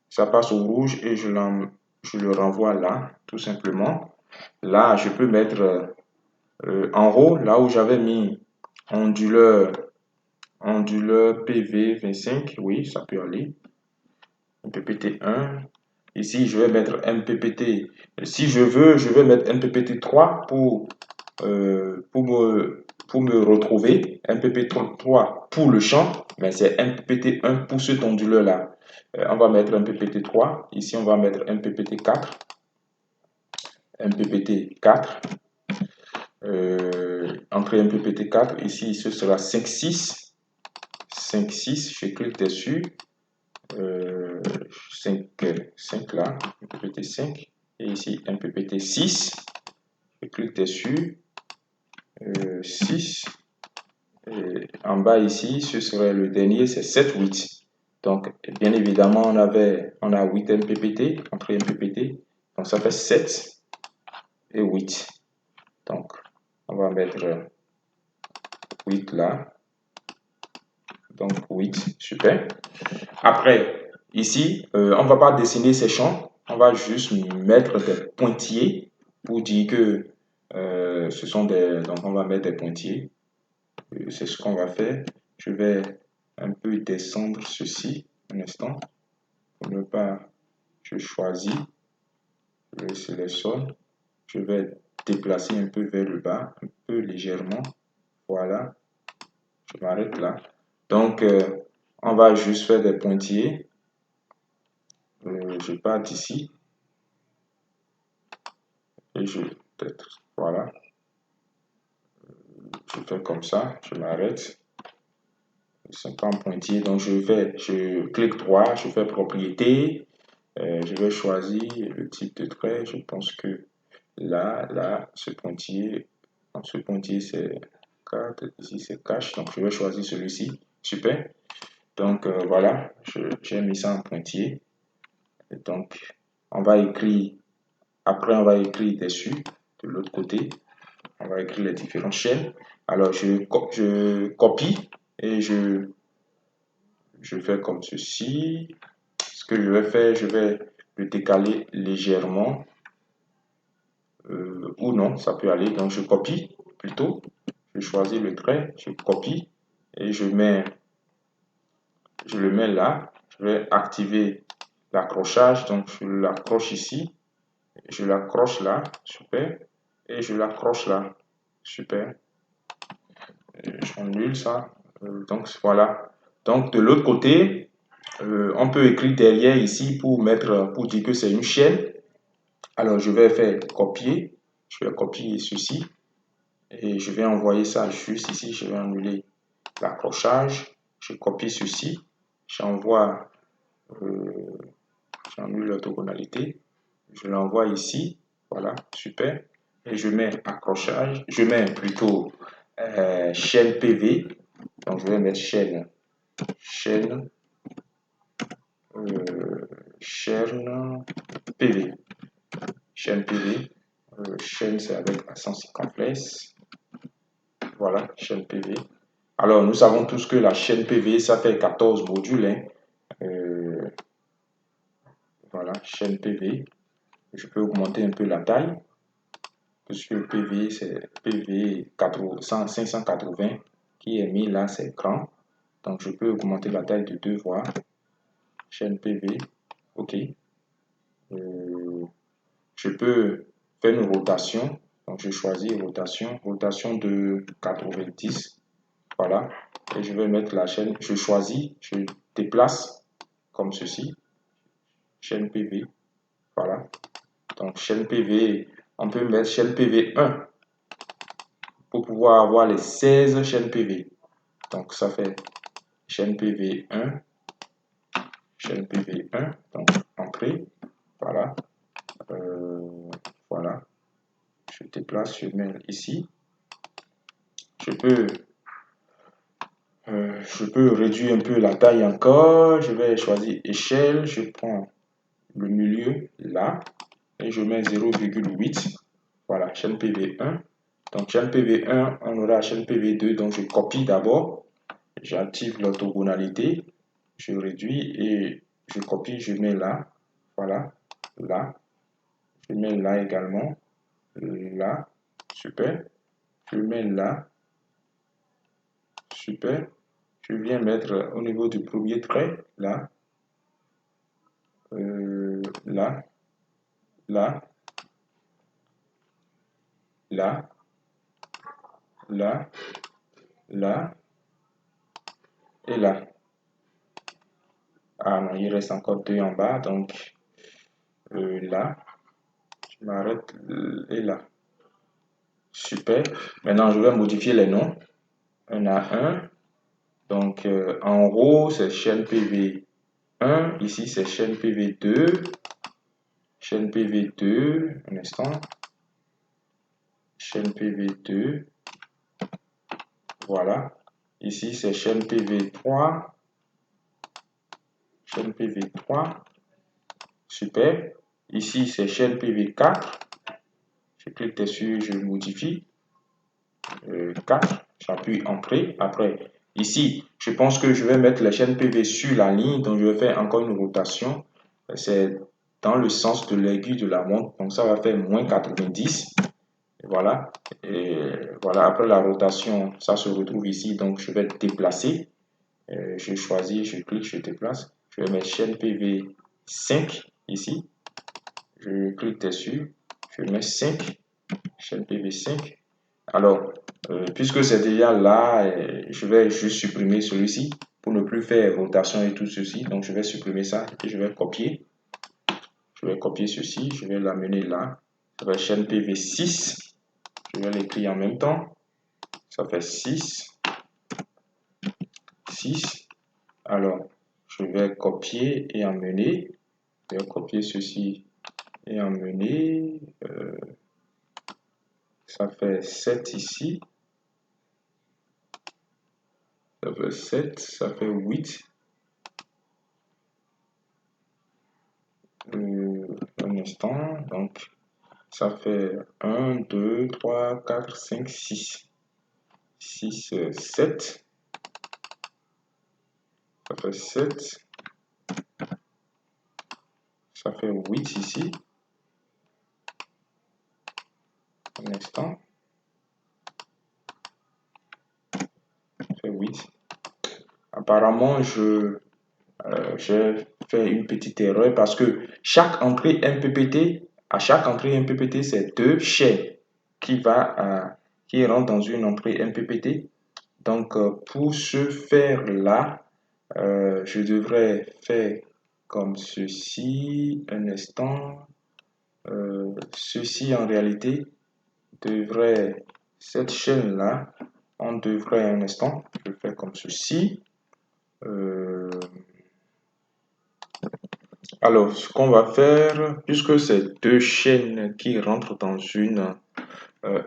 A: ça passe au rouge et je le renvoie là, tout simplement. Là, je peux mettre en haut, là où j'avais mis onduleur, onduleur PV25, oui, ça peut aller. MPPT1. Ici, je vais mettre MPPT. Si je veux, je vais mettre MPPT3 pour me retrouver. MPPT3 pour le champ, mais c'est MPPT1 pour cet onduleur-là. On va mettre MPPT3. Ici, on va mettre MPPT4. MPPT4. Entre MPPT4, ici, ce sera 5,6. 5,6, je clique dessus. 5 là, MPPT5. Et ici, MPPT6. Je clique dessus. 6. Et en bas ici, ce serait le dernier, c'est 7,8. Donc, bien évidemment, on a 8 MPPT, entrée MPPT. Donc, ça fait 7 et 8. Donc, on va mettre 8 là. Donc, 8, super. Après, ici, on ne va pas dessiner ces champs. On va juste mettre des pointillés pour dire que ce sont des... Donc, on va mettre des pointillés. C'est ce qu'on va faire. Je vais un peu descendre ceci un instant. Pour ne pas... Je choisis. Je sélectionne. Je vais déplacer un peu vers le bas, un peu légèrement. Voilà. Je m'arrête là. Donc, on va juste faire des pointillés. Je pars d'ici. Et je... Peut-être... Voilà. Je fais comme ça. Je m'arrête. Ils sont pas en pointillés. Donc, je clique droit. Je fais propriété. Je vais choisir le type de trait. Je pense que là, ce pointillé, c'est 4, ici c'est cache, donc je vais choisir celui-ci. Super. Donc voilà, j'ai mis ça en pointillé. Et donc, on va écrire, après on va écrire dessus, de l'autre côté, on va écrire les différentes chaînes. Alors, je copie et je fais comme ceci. Ce que je vais faire, je vais le décaler légèrement. Ou non, ça peut aller. Donc je copie plutôt. Je choisis le trait, je copie et je le mets là. Je vais activer l'accrochage. Donc je l'accroche ici. Je l'accroche là. Super. Et je l'accroche là. Super. J'annule ça. Donc voilà. Donc de l'autre côté, on peut écrire derrière ici pour dire que c'est une chaîne. Alors je vais faire copier. Je vais copier ceci. Et je vais envoyer ça juste ici. Je vais annuler l'accrochage. Je copie ceci. J'envoie, j'annule l'orthogonalité. Je l'envoie ici. Voilà, super. Et je mets accrochage. Je mets plutôt chaîne PV. Donc je vais mettre chaîne, chaîne, chaîne PV. Chaîne PV. Chaîne, c'est avec accent circonflexe. Voilà, chaîne PV. Alors, nous savons tous que la chaîne PV, ça fait 14 modules. Hein. Voilà, chaîne PV. Je peux augmenter un peu la taille, puisque PV, c'est PV 580 qui est mis là, c'est grand. Donc, je peux augmenter la taille de 2 voix. Chaîne PV, OK. Je peux faire une rotation. Donc, je choisis rotation, rotation de 90. Voilà. Et je vais mettre la chaîne. Je choisis, je déplace comme ceci. Chaîne PV. Voilà. Donc, chaîne PV, on peut mettre chaîne PV 1 pour pouvoir avoir les 16 chaînes PV. Donc, ça fait chaîne PV 1, chaîne PV 1. Donc, entrée. Voilà. Voilà. Je déplace, je mets ici. Je peux réduire un peu la taille encore. Je vais choisir échelle. Je prends le milieu là et je mets 0,8. Voilà, chaîne PV1. Donc, chaîne PV1, on aura chaîne PV2. Donc, je copie d'abord. J'active l'orthogonalité. Je réduis et je copie, je mets là. Voilà, là. Je mets là également. Là. Super. Je mets là. Super. Je viens mettre au niveau du premier trait, là. Là. Là. Là. Là. Là. Et là. Ah non, il reste encore 2 en bas, donc là, je m'arrête et là. Super. Maintenant, je vais modifier les noms. On a un. Donc, en haut, c'est chaîne PV1. Ici, c'est chaîne PV2. Chaîne PV2. Un instant. Chaîne PV2. Voilà. Ici, c'est chaîne PV3. chaîne PV3. Super. Ici, c'est chaîne PV4. Je clique dessus, je modifie. 4, j'appuie Entrée. Après, ici, je pense que je vais mettre la chaîne PV sur la ligne, donc je vais faire encore une rotation. C'est dans le sens de l'aiguille de la montre, donc ça va faire moins 90. Voilà. Et voilà, après la rotation, ça se retrouve ici, donc je vais déplacer. Je choisis, je clique, je déplace. Je vais mettre chaîne PV 5 ici. Je clique dessus, je mets 5, chaîne PV 5. Alors, puisque c'est déjà là, je vais juste supprimer celui-ci pour ne plus faire rotation et tout ceci. Donc, je vais supprimer ça et je vais copier. Je vais copier ceci, je vais l'amener là. Ça va être chaîne PV 6. Je vais l'écrire en même temps. Ça fait 6. 6. Alors, je vais copier et emmener. Je vais copier ceci et emmener. Ça fait 7 ici. Ça fait 7. Ça fait 8. Un instant. Donc, ça fait 1, 2, 3, 4, 5, 6. 6, 7. Ça fait 7. Ça fait 8 ici. Un instant. Ça fait 8. Apparemment, j'ai fait une petite erreur parce que chaque entrée MPPT, à chaque entrée MPPT, c'est 2 chaînes qui rentrent dans une entrée MPPT. Donc, pour ce faire-là, je devrais faire comme ceci. Un instant. Ceci, en réalité, devrait, cette chaîne-là, on devrait, un instant, je fais comme ceci. Alors, ce qu'on va faire, puisque c'est 2 chaînes qui rentrent dans une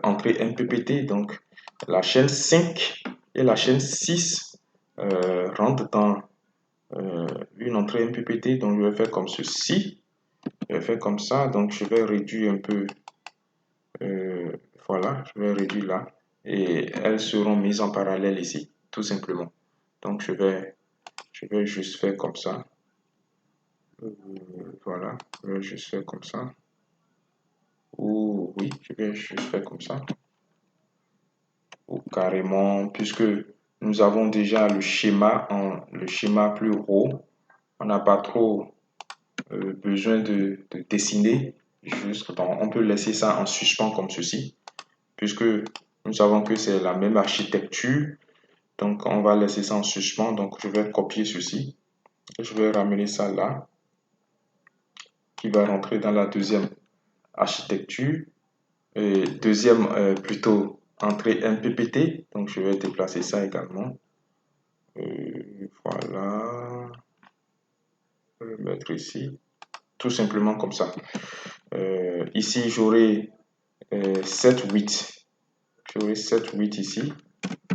A: entrée MPPT, donc la chaîne 5 et la chaîne 6 rentrent dans une entrée MPPT, donc je vais faire comme ceci. Je vais faire comme ça, donc je vais réduire un peu, voilà, je vais réduire là, et elles seront mises en parallèle ici, tout simplement. Donc je vais juste faire comme ça. Voilà, je vais juste faire comme ça. Ou oui, je vais juste faire comme ça. Ou carrément, puisque nous avons déjà le schéma plus haut, on n'a pas trop besoin de dessiner. Juste, on peut laisser ça en suspens comme ceci, puisque nous savons que c'est la même architecture. Donc, on va laisser ça en suspens. Donc, je vais copier ceci. Et je vais ramener ça là, qui va rentrer dans la deuxième architecture. Deuxième, plutôt, entrée MPPT. Donc, je vais déplacer ça également. Voilà. Je vais le mettre ici. Tout simplement comme ça. Ici, j'aurai 7, 8. J'aurai 7, 8 ici.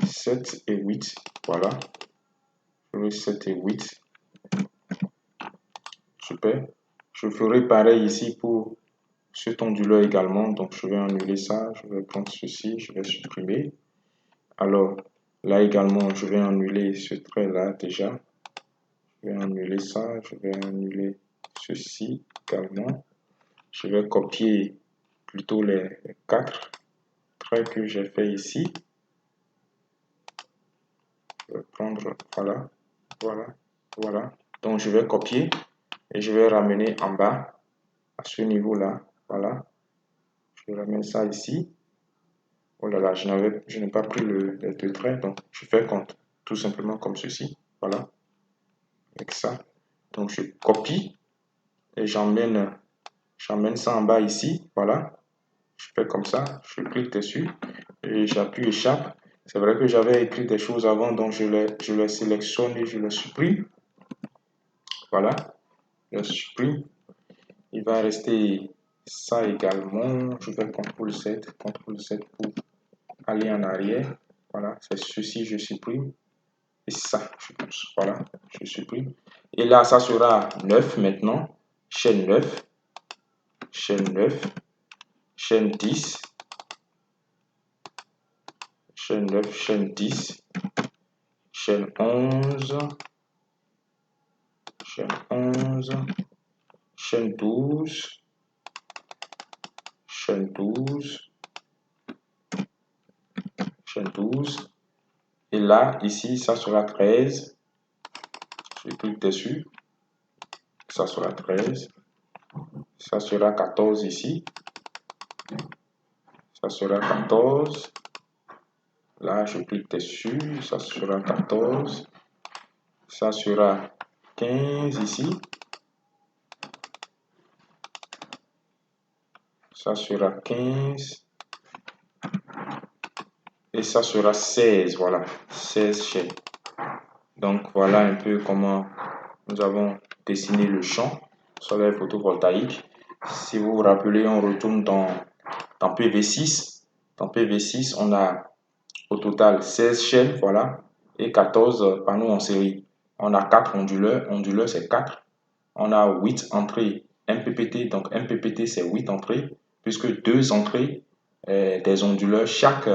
A: 7 et 8. Voilà. J'aurai 7 et 8. Super. Je ferai pareil ici pour cet onduleur également. Donc, je vais annuler ça. Je vais prendre ceci. Je vais supprimer. Alors, là également, je vais annuler ce trait-là déjà. Je vais annuler ça. Je vais annuler ceci également. Je vais copier plutôt les 4 traits que j'ai fait ici. Je vais prendre, voilà, voilà, voilà. Donc, je vais copier et je vais ramener en bas à ce niveau-là. Voilà. Je ramène ça ici. Oh là là, je n'ai pas pris les 2 traits, donc je fais compte. Tout simplement comme ceci. Voilà. Avec ça. Donc, je copie et j'emmène ça en bas ici. Voilà. Je fais comme ça. Je clique dessus et j'appuie échappe. C'est vrai que j'avais écrit des choses avant, donc je les sélectionne et je les supprime. Voilà. Je les supprime. Il va rester ça également. Je fais CTRL 7 pour aller en arrière. Voilà, c'est ceci, je supprime. et ça, je pense. Voilà, je supprime. Et là, ça sera 9 maintenant. Chaîne 9, chaîne 9, chaîne 10, chaîne 9, chaîne 10, chaîne 11, chaîne 11, chaîne 12, chaîne 12, chaîne 12. Et là, ici, ça sera 13. Je clique dessus. Ça sera 13. Ça sera 14 ici. Ça sera 14. Là, je clique dessus. Ça sera 14. Ça sera 15 ici. Ça sera 15. Et ça sera 16. Voilà, 16 chaînes. Donc, voilà un peu comment nous avons dessiné le champ solaire photovoltaïque. Si vous vous rappelez, on retourne dans PV6. Dans PV6, on a au total 16 chaînes, voilà, et 14 panneaux en série. On a 4 onduleurs. Onduleur, c'est 4. On a 8 entrées MPPT. Donc, MPPT, c'est 8 entrées, puisque 2 entrées des onduleurs. Chaque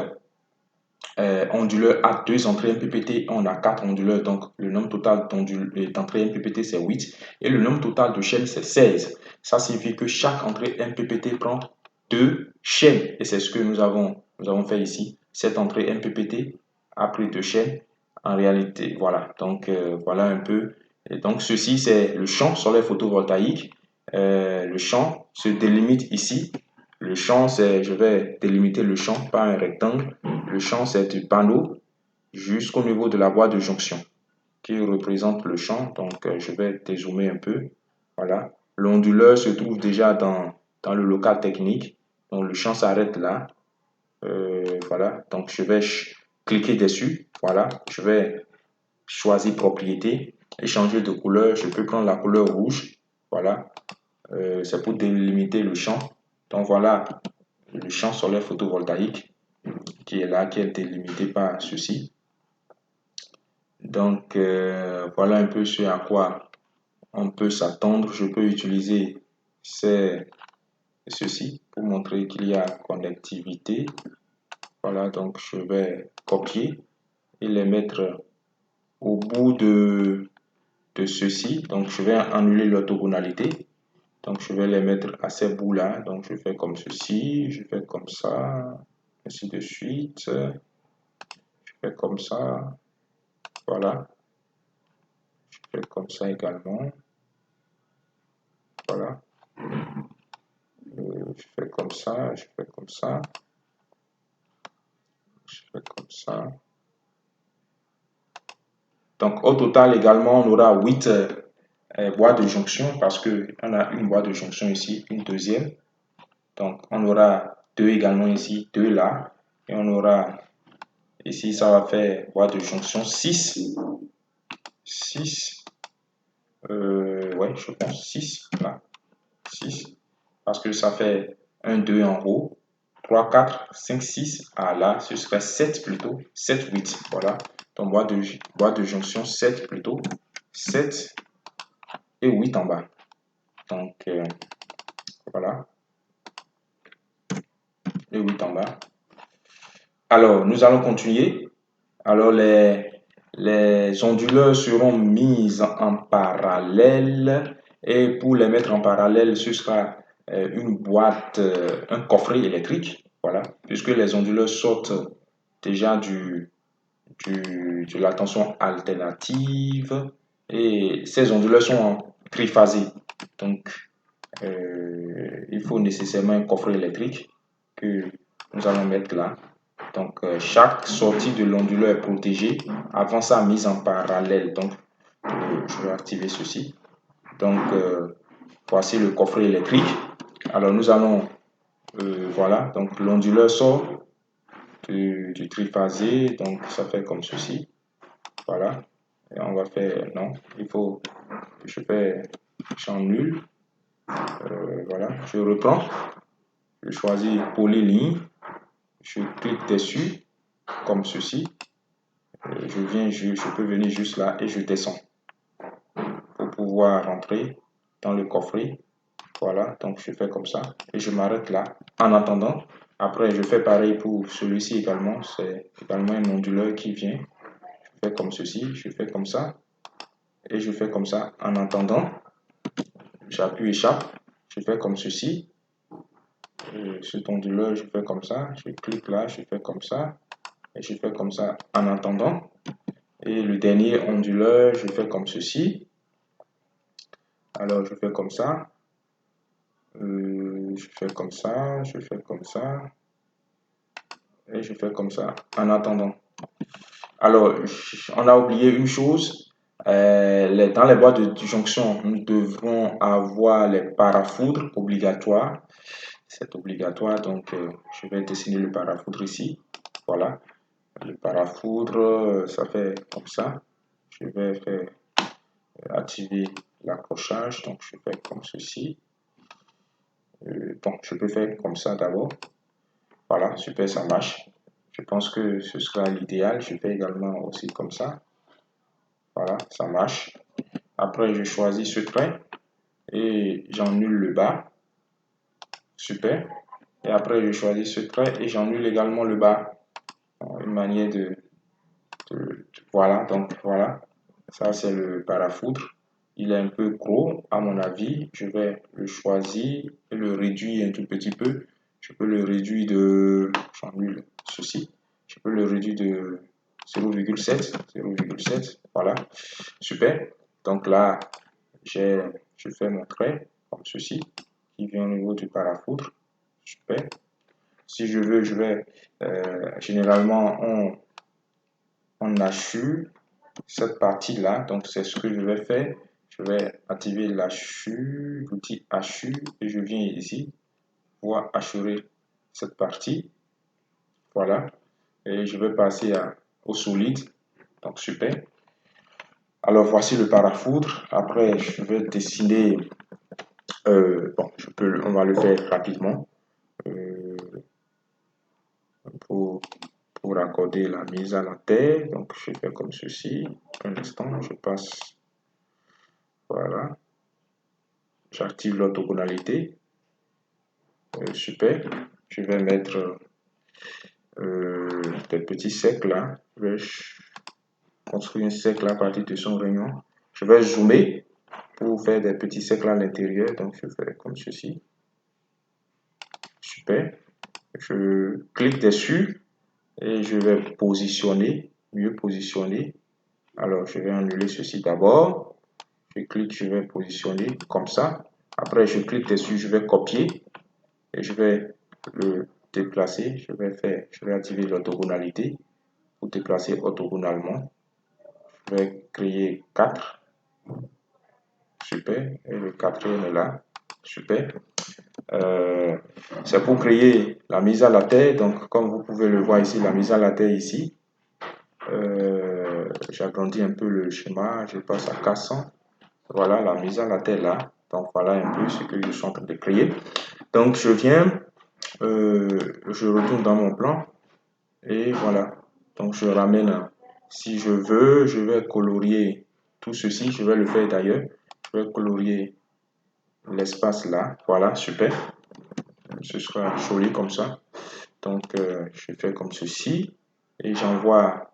A: onduleur a 2 entrées MPPT. On a 4 onduleurs. Donc, le nombre total d'entrées MPPT, c'est 8. Et le nombre total de chaînes, c'est 16. Ça signifie que chaque entrée MPPT prend 2 chaînes. Et c'est ce que nous avons fait ici. Cette entrée MPPT a pris 2 chaînes. En réalité, voilà. Donc, voilà un peu. Et donc, ceci, c'est le champ solaire photovoltaïque. Le champ se délimite ici. Le champ, c'est, je vais délimiter le champ par un rectangle. Le champ, c'est du panneau jusqu'au niveau de la boîte de jonction qui représente le champ. Donc, je vais dézoomer un peu. Voilà. L'onduleur se trouve déjà dans le local technique. Donc, le champ s'arrête là. Voilà. Donc, je vais cliquer dessus. Voilà. Je vais choisir propriété et changer de couleur. Je peux prendre la couleur rouge. Voilà. C'est pour délimiter le champ. Donc, voilà le champ solaire photovoltaïque qui est là, qui est délimité par ceci. Donc, voilà un peu ce à quoi on peut s'attendre. Je peux utiliser ceci pour montrer qu'il y a connectivité. Voilà, donc je vais copier et les mettre au bout de ceci. Donc, je vais annuler l'orthogonalité. Donc, je vais les mettre à ces bouts-là. Donc, je fais comme ceci, je fais comme ça, ainsi de suite. Je fais comme ça. Voilà. Je fais comme ça également. Voilà. Je fais comme ça, je fais comme ça. Je fais comme ça. Donc, au total, également, on aura 8 boîtes de jonction parce qu'on a une boîte de jonction ici, une deuxième. Donc, on aura 2 également ici, 2 là. Et on aura ici, ça va faire boîte de jonction 6. 6. Ouais, je pense 6 là. 6. Parce que ça fait 1, 2 en haut. 3, 4, 5, 6. Ah là, ce serait 7 plutôt. 7, 8. Voilà. Donc, boîte de jonction 7 plutôt. 7 et 8 en bas. Donc, voilà. Et 8 en bas. Alors, nous allons continuer. Alors, les onduleurs seront mises en parallèle. Et pour les mettre en parallèle, ce sera une boîte, un coffret électrique. Voilà. Puisque les onduleurs sortent déjà de la tension alternative. Et ces onduleurs sont en triphasé. Donc, il faut nécessairement un coffret électrique que nous allons mettre là. Donc, chaque sortie de l'onduleur est protégée avant sa mise en parallèle. Donc, je vais activer ceci. Donc, voici le coffret électrique. Alors, nous allons, voilà, donc l'onduleur sort du triphasé. Donc, ça fait comme ceci. Voilà. Et on va faire, non, il faut, j'annule. Voilà, je reprends. Je choisis polyligne. Je clique dessus, comme ceci. je peux venir juste là et je descends pour pouvoir rentrer dans le coffret. Voilà, donc je fais comme ça et je m'arrête là. En attendant, après je fais pareil pour celui-ci également. C'est également un onduleur qui vient. Je fais comme ceci, je fais comme ça et je fais comme ça. En attendant, j'appuie échappe, je fais comme ceci. Cet onduleur, je fais comme ça. Je clique là, je fais comme ça et je fais comme ça en attendant. Et le dernier onduleur, je fais comme ceci. Alors je fais comme ça. Je fais comme ça, je fais comme ça et je fais comme ça en attendant. Alors, on a oublié une chose. Dans les boîtes de jonction, nous devrons avoir les parafoudres obligatoires. C'est obligatoire, donc je vais dessiner le parafoudre ici. Voilà. Le parafoudre, ça fait comme ça. Je vais faire activer l'accrochage, donc je fais comme ceci. Bon, je peux faire comme ça d'abord. Voilà, super, ça marche. Je pense que ce sera l'idéal. Je fais également aussi comme ça. Voilà, ça marche. Après, je choisis ce trait et j'annule le bas. Super. Et après, je choisis ce trait et j'annule également le bas. Une manière voilà, donc voilà. Ça, c'est le parafoudre. Il est un peu gros, à mon avis. Je vais le choisir et le réduire un tout petit peu. Je peux le réduire de... J'annule ceci. Je peux le réduire de 0,7. 0,7. Voilà. Super. Donc là, je fais mon trait comme ceci qui vient au niveau du parafoudre. Super. Si je veux, je vais... généralement, on hachue cette partie-là. Donc, c'est ce que je vais faire. Je vais activer l'outil hachu et je viens ici pour hachurer cette partie. Voilà. Et je vais passer au solide. Donc, super. Alors, voici le parafoudre. Après, je vais dessiner. Bon, on va le faire rapidement. Pour, pour accorder la mise à la terre. Donc, je fais comme ceci. Un instant, je passe. Voilà. J'active l'orthogonalité. Super. Je vais mettre des petits cercles là. Je vais construire un cercle à partir de son rayon. Je vais zoomer pour faire des petits cercles à l'intérieur. Donc, je fais comme ceci. Super. Je clique dessus et je vais positionner, mieux positionner. Alors, je vais annuler ceci d'abord. Je clique, je vais positionner comme ça. Après, je clique dessus, je vais copier et je vais le déplacer. Je vais activer l'orthogonalité pour déplacer orthogonalement. Je vais créer 4. Super. Et le quatrième est là. Super. C'est pour créer la mise à la terre. Donc, comme vous pouvez le voir ici, la mise à la terre ici. J'agrandis un peu le schéma. Je passe à 400. Voilà la mise à la terre là. Donc, voilà un peu ce que je suis en train de créer. Donc, je viens, je retourne dans mon plan. Et voilà. Donc, je ramène. Si je veux, je vais colorier tout ceci. Je vais le faire d'ailleurs. Je vais colorier l'espace là. Voilà, super. Ce sera joli comme ça. Donc, je fais comme ceci. Et j'envoie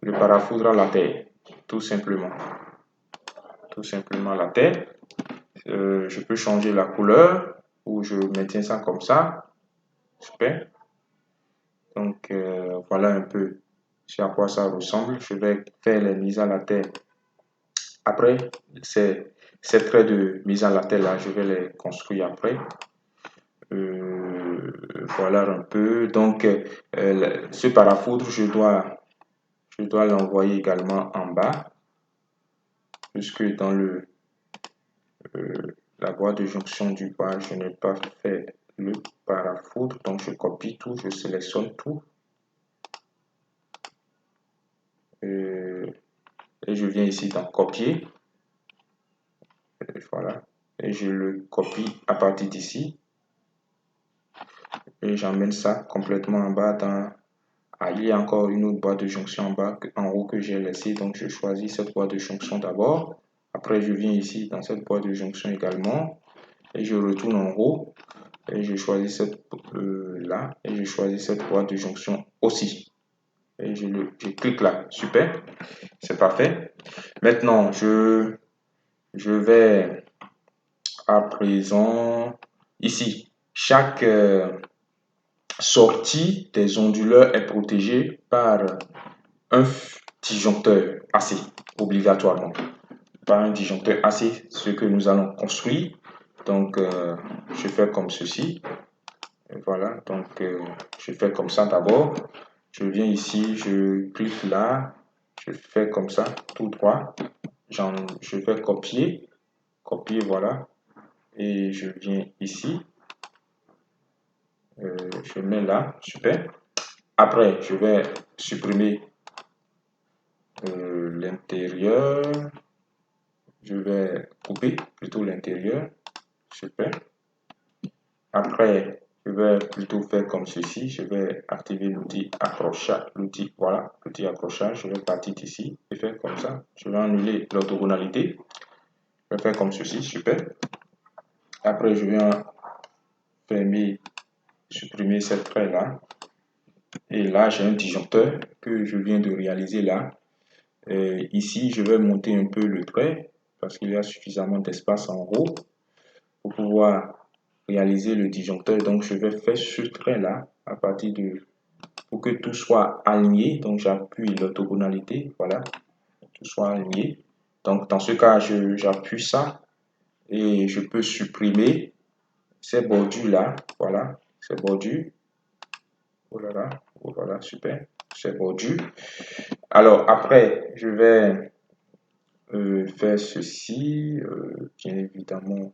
A: le parafoudre à la terre. Tout simplement. Tout simplement à la terre. Je peux changer la couleur ou je maintiens ça comme ça. Super. Donc, voilà un peu à quoi ça ressemble. Je vais faire les mises à la terre. Après, ces traits de mise à la terre là, je vais les construire après. Voilà un peu. Donc, ce parafoudre, je dois l'envoyer également en bas, puisque dans la boîte de jonction du bas, je n'ai pas fait le parafoudre. Donc, je copie tout, je sélectionne tout. Et je viens ici dans copier. Et voilà. Et je le copie à partir d'ici. Et j'emmène ça complètement en bas il y a encore une autre boîte de jonction en bas, en haut que j'ai laissé. Donc, je choisis cette boîte de jonction d'abord. Après, je viens ici dans cette boîte de jonction également. Et je retourne en haut. Et je choisis cette là. Et je choisis cette boîte de jonction aussi. Et je clique là. Super. C'est parfait. Maintenant, je vais à présent ici. Chaque sortie des onduleurs est protégée par un disjoncteur AC, obligatoirement. Par un disjoncteur AC, ce que nous allons construire. Donc, je fais comme ceci. Voilà, donc je fais comme ça d'abord. Je viens ici, je clique là, je fais comme ça, tout droit. Je fais copier, voilà. Et je viens ici, je mets là, super. Après, je vais supprimer l'intérieur. Je vais couper plutôt l'intérieur, super. Après, je vais plutôt faire comme ceci. Je vais activer l'outil accrochage, l'outil accrochage. Je vais partir ici et faire comme ça. Je vais annuler l'orthogonalité. Je vais faire comme ceci, super. Après, je viens fermer, supprimer cette trait là. Et là, j'ai un disjoncteur que je viens de réaliser là. Et ici, je vais monter un peu le trait parce qu'il y a suffisamment d'espace en haut pour pouvoir réaliser le disjoncteur. Donc, je vais faire ce trait là à partir de pour que tout soit aligné. Donc, j'appuie l'orthogonalité, voilà, tout soit aligné. Donc, dans ce cas, j'appuie ça et je peux supprimer ces bordures là, voilà, ces bordures. Oh là là, oh voilà, super, ces bordures. Alors, après, je vais faire ceci, bien évidemment,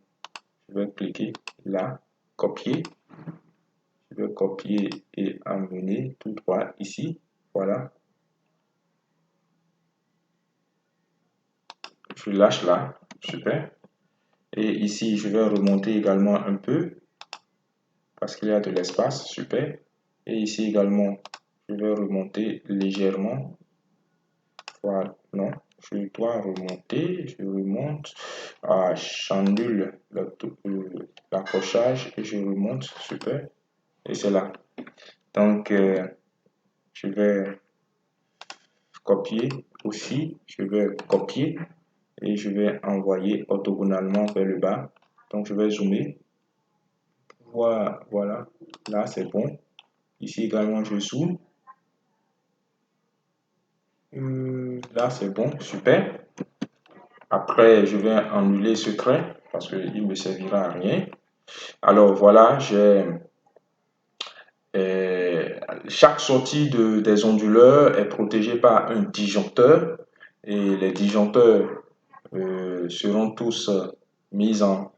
A: je vais cliquer là, copier. Je vais copier et amener tout droit ici, voilà. Je lâche là, super. Et ici, je vais remonter également un peu parce qu'il y a de l'espace, super. Et ici également, je vais remonter légèrement. Voilà, non, je dois remonter, je remonte. Ah, j'annule l'accrochage et je remonte, super. Et c'est là. Donc, je vais copier aussi, je vais copier et je vais envoyer orthogonalement vers le bas. Donc, je vais zoomer. Voilà, là c'est bon. Ici également, je zoome. Là c'est bon, super. Après, je vais annuler ce trait parce qu'il ne me servira à rien. Alors voilà, j'ai chaque sortie des onduleurs est protégée par un disjoncteur et les disjoncteurs seront tous mis en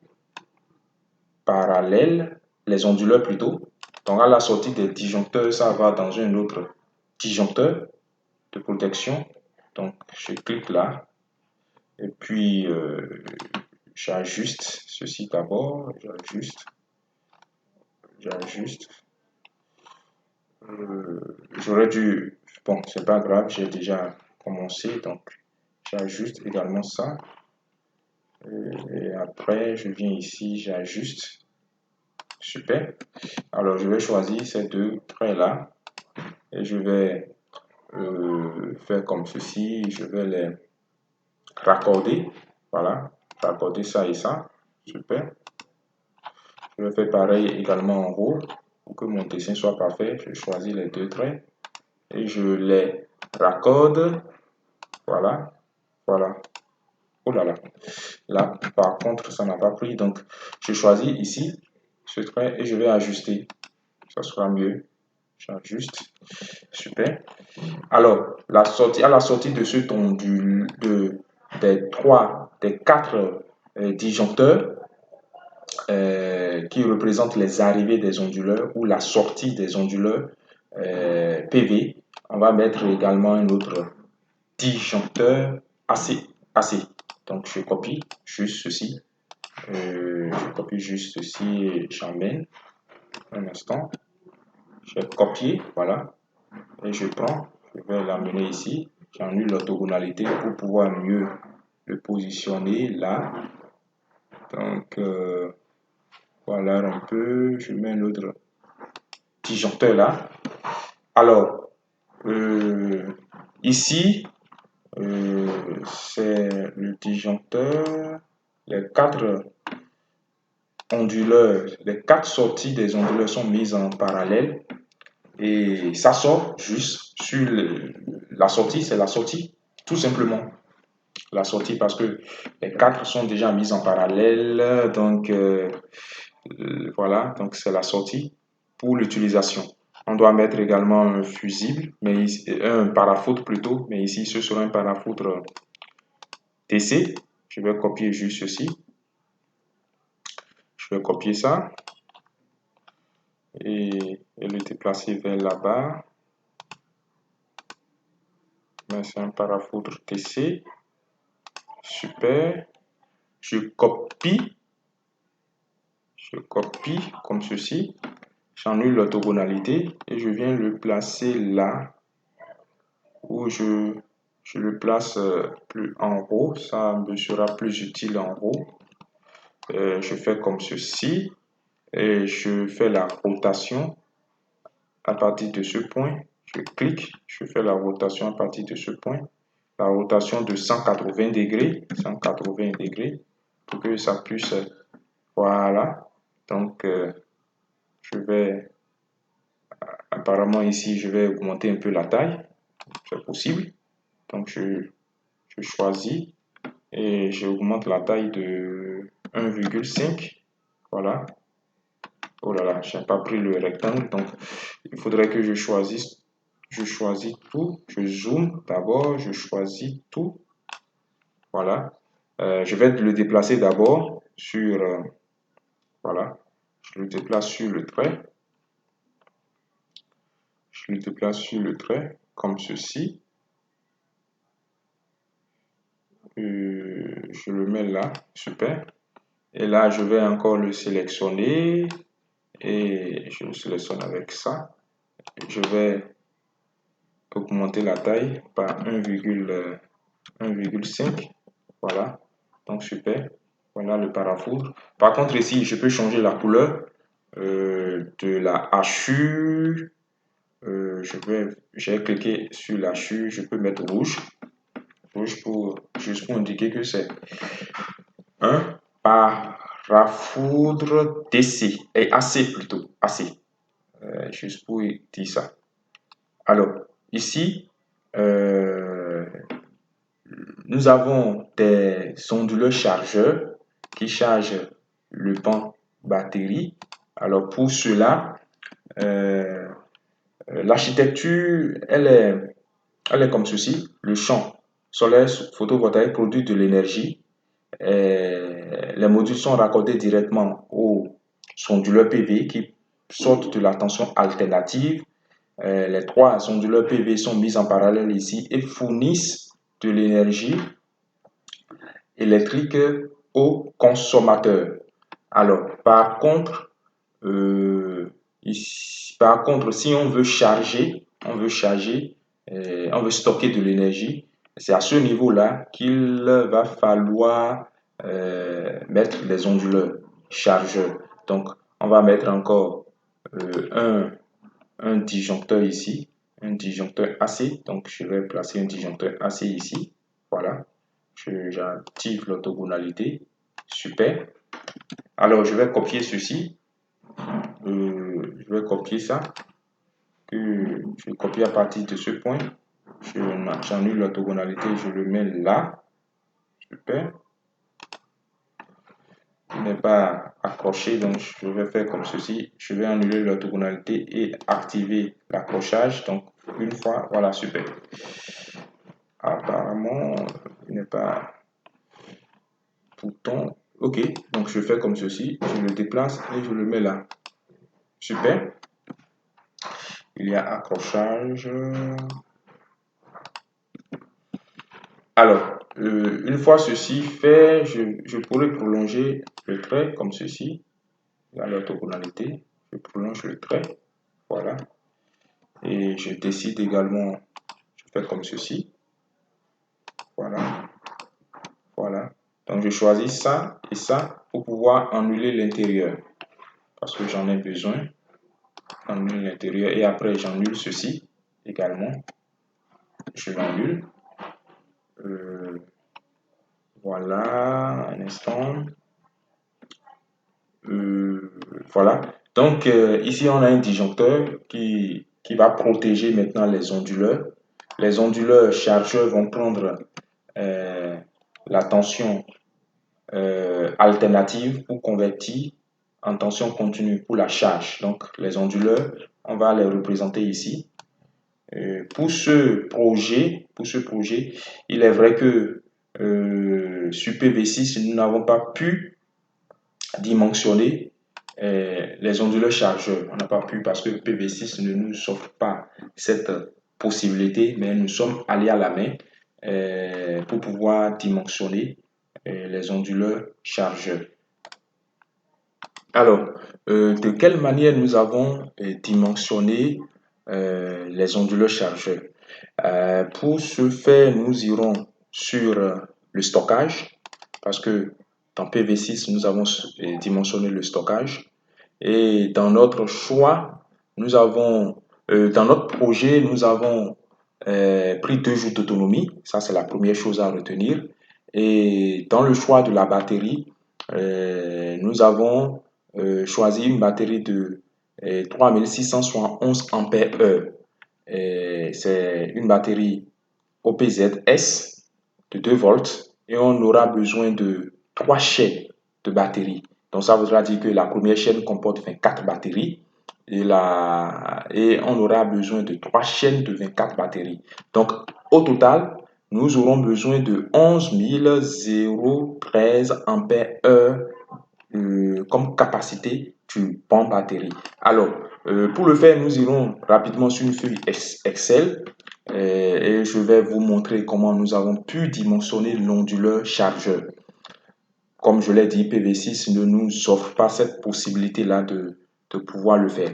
A: parallèle, les onduleurs plutôt. Donc à la sortie des disjoncteurs, ça va dans un autre disjoncteur de protection. Donc je clique là et puis j'ajuste ceci d'abord, j'ajuste. J'aurais dû, bon c'est pas grave, j'ai déjà commencé, donc j'ajuste également ça. Et après je viens ici, j'ajuste. Super. Alors je vais choisir ces deux traits là et je vais faire comme ceci, je vais les raccorder, voilà, raccorder ça et ça, super. Je vais faire pareil également en haut pour que mon dessin soit parfait. Je choisis les deux traits et je les raccorde, voilà, voilà. Oh là là, là par contre ça n'a pas pris, donc je choisis ici ce trait et je vais ajuster, ça sera mieux. J'ajuste, super. Alors, à la sortie de ce tondu des quatre disjoncteurs qui représentent les arrivées des onduleurs ou la sortie des onduleurs PV, on va mettre également un autre disjoncteur AC. Donc, je copie juste ceci. Je copie juste ceci et j'emmène un instant. Je vais copier, voilà. et je vais l'amener ici. J'annule l'orthogonalité pour pouvoir mieux le positionner là. Donc, voilà un peu. Je mets un autre disjoncteur là. Alors, ici, c'est le disjoncteur. Les quatre onduleurs, les quatre sorties des onduleurs sont mises en parallèle. Et ça sort juste sur la sortie, c'est la sortie, tout simplement. La sortie parce que les quatre sont déjà mises en parallèle, donc voilà, donc c'est la sortie pour l'utilisation. On doit mettre également un fusible, mais un parafoutre plutôt, mais ici ce sera un parafoutre TC. Je vais copier juste ceci. Je vais copier ça et le déplacer vers là-bas. C'est un parafoutre TC. Super. Je copie comme ceci. J'annule l'orthogonalité et je viens le placer là où je le place plus en haut. Ça me sera plus utile en haut. Je fais comme ceci et je fais la rotation à partir de ce point. Je clique, je fais la rotation à partir de ce point. La rotation de 180 degrés, pour que ça puisse, voilà. Donc, je vais, apparemment ici, je vais augmenter un peu la taille, c'est possible. Donc, je choisis et j'augmente la taille de 1,5. Voilà. Oh là là, je n'ai pas pris le rectangle, donc il faudrait que je choisisse tout. Je zoome d'abord, je choisis tout. Voilà. Je vais le déplacer d'abord sur, voilà. Je le déplace sur le trait. Je le déplace sur le trait, comme ceci. Je le mets là, super. Et là, je vais encore le sélectionner et je le sélectionne avec ça. Je vais augmenter la taille par 1,5. Voilà, donc super. Voilà le parafoudre. Par contre, ici, je peux changer la couleur de la hachure. J'ai cliqué sur la hachure, je peux mettre rouge. Rouge juste pour indiquer que c'est un parafoudre DC, et AC plutôt, AC. Juste pour dire ça. Alors, ici, nous avons des onduleurs chargeurs qui chargent le banc batterie. Alors, pour cela, l'architecture, elle est comme ceci. Le champ solaire photovoltaïque produit de l'énergie. Les modules sont raccordés directement au onduleur PV qui sortent de la tension alternative. Les trois onduleurs PV sont mis en parallèle ici et fournissent de l'énergie électrique au consommateur. Alors, par contre, si on veut charger, on veut stocker de l'énergie, c'est à ce niveau-là qu'il va falloir mettre les onduleurs chargeurs. Donc, on va mettre encore un disjoncteur ici, un disjoncteur AC. Donc, je vais placer un disjoncteur AC ici. Voilà. J'active l'orthogonalité. Super. Alors, je vais copier ceci. Je vais copier ça. Je copie à partir de ce point. J'annule l'orthogonalité, je le mets là. Super. Il n'est pas accroché, donc je vais faire comme ceci. Je vais annuler l'orthogonalité et activer l'accrochage. Donc, une fois, voilà, super. Apparemment, il n'est pas bouton. Ok, donc je fais comme ceci. Je le déplace et je le mets là. Super. Il y a accrochage. Alors, une fois ceci fait, je pourrais prolonger le trait comme ceci. Dans l'orthogonalité, je prolonge le trait. Voilà. Et je décide également, je fais comme ceci. Voilà, voilà. Donc je choisis ça et ça pour pouvoir annuler l'intérieur. Parce que j'en ai besoin. Annule l'intérieur et après j'annule ceci également. Je l'annule. Voilà, un instant. Voilà. Donc, ici, on a un disjoncteur qui va protéger maintenant les onduleurs. Les onduleurs chargeurs vont prendre euh, la tension alternative pour convertir en tension continue pour la charge. Donc, les onduleurs, on va les représenter ici. Pour ce projet, il est vrai que sur PV6, nous n'avons pas pu dimensionner les onduleurs chargeurs. On n'a pas pu parce que PV6 ne nous offre pas cette possibilité, mais nous sommes allés à la main pour pouvoir dimensionner les onduleurs chargeurs. Alors, de quelle manière nous avons dimensionné les onduleurs chargeurs? Pour ce faire, nous irons sur le stockage, parce que dans PV6, nous avons dimensionné le stockage. Et dans notre choix, nous avons, dans notre projet, nous avons pris 2 jours d'autonomie. Ça, c'est la première chose à retenir. Et dans le choix de la batterie, nous avons choisi une batterie de 3671 ampères heure. C'est une batterie OPZS de 2 volts et on aura besoin de 3 chaînes de batterie. Donc ça voudra dire que la première chaîne comporte 24 batteries et on aura besoin de 3 chaînes de 24 batteries. Donc au total, nous aurons besoin de 11 013 ampères heure comme capacité du banc batterie. Alors, pour le faire, nous irons rapidement sur une feuille Excel et je vais vous montrer comment nous avons pu dimensionner l'onduleur chargeur. Comme je l'ai dit, PV6 ne nous offre pas cette possibilité-là de pouvoir le faire.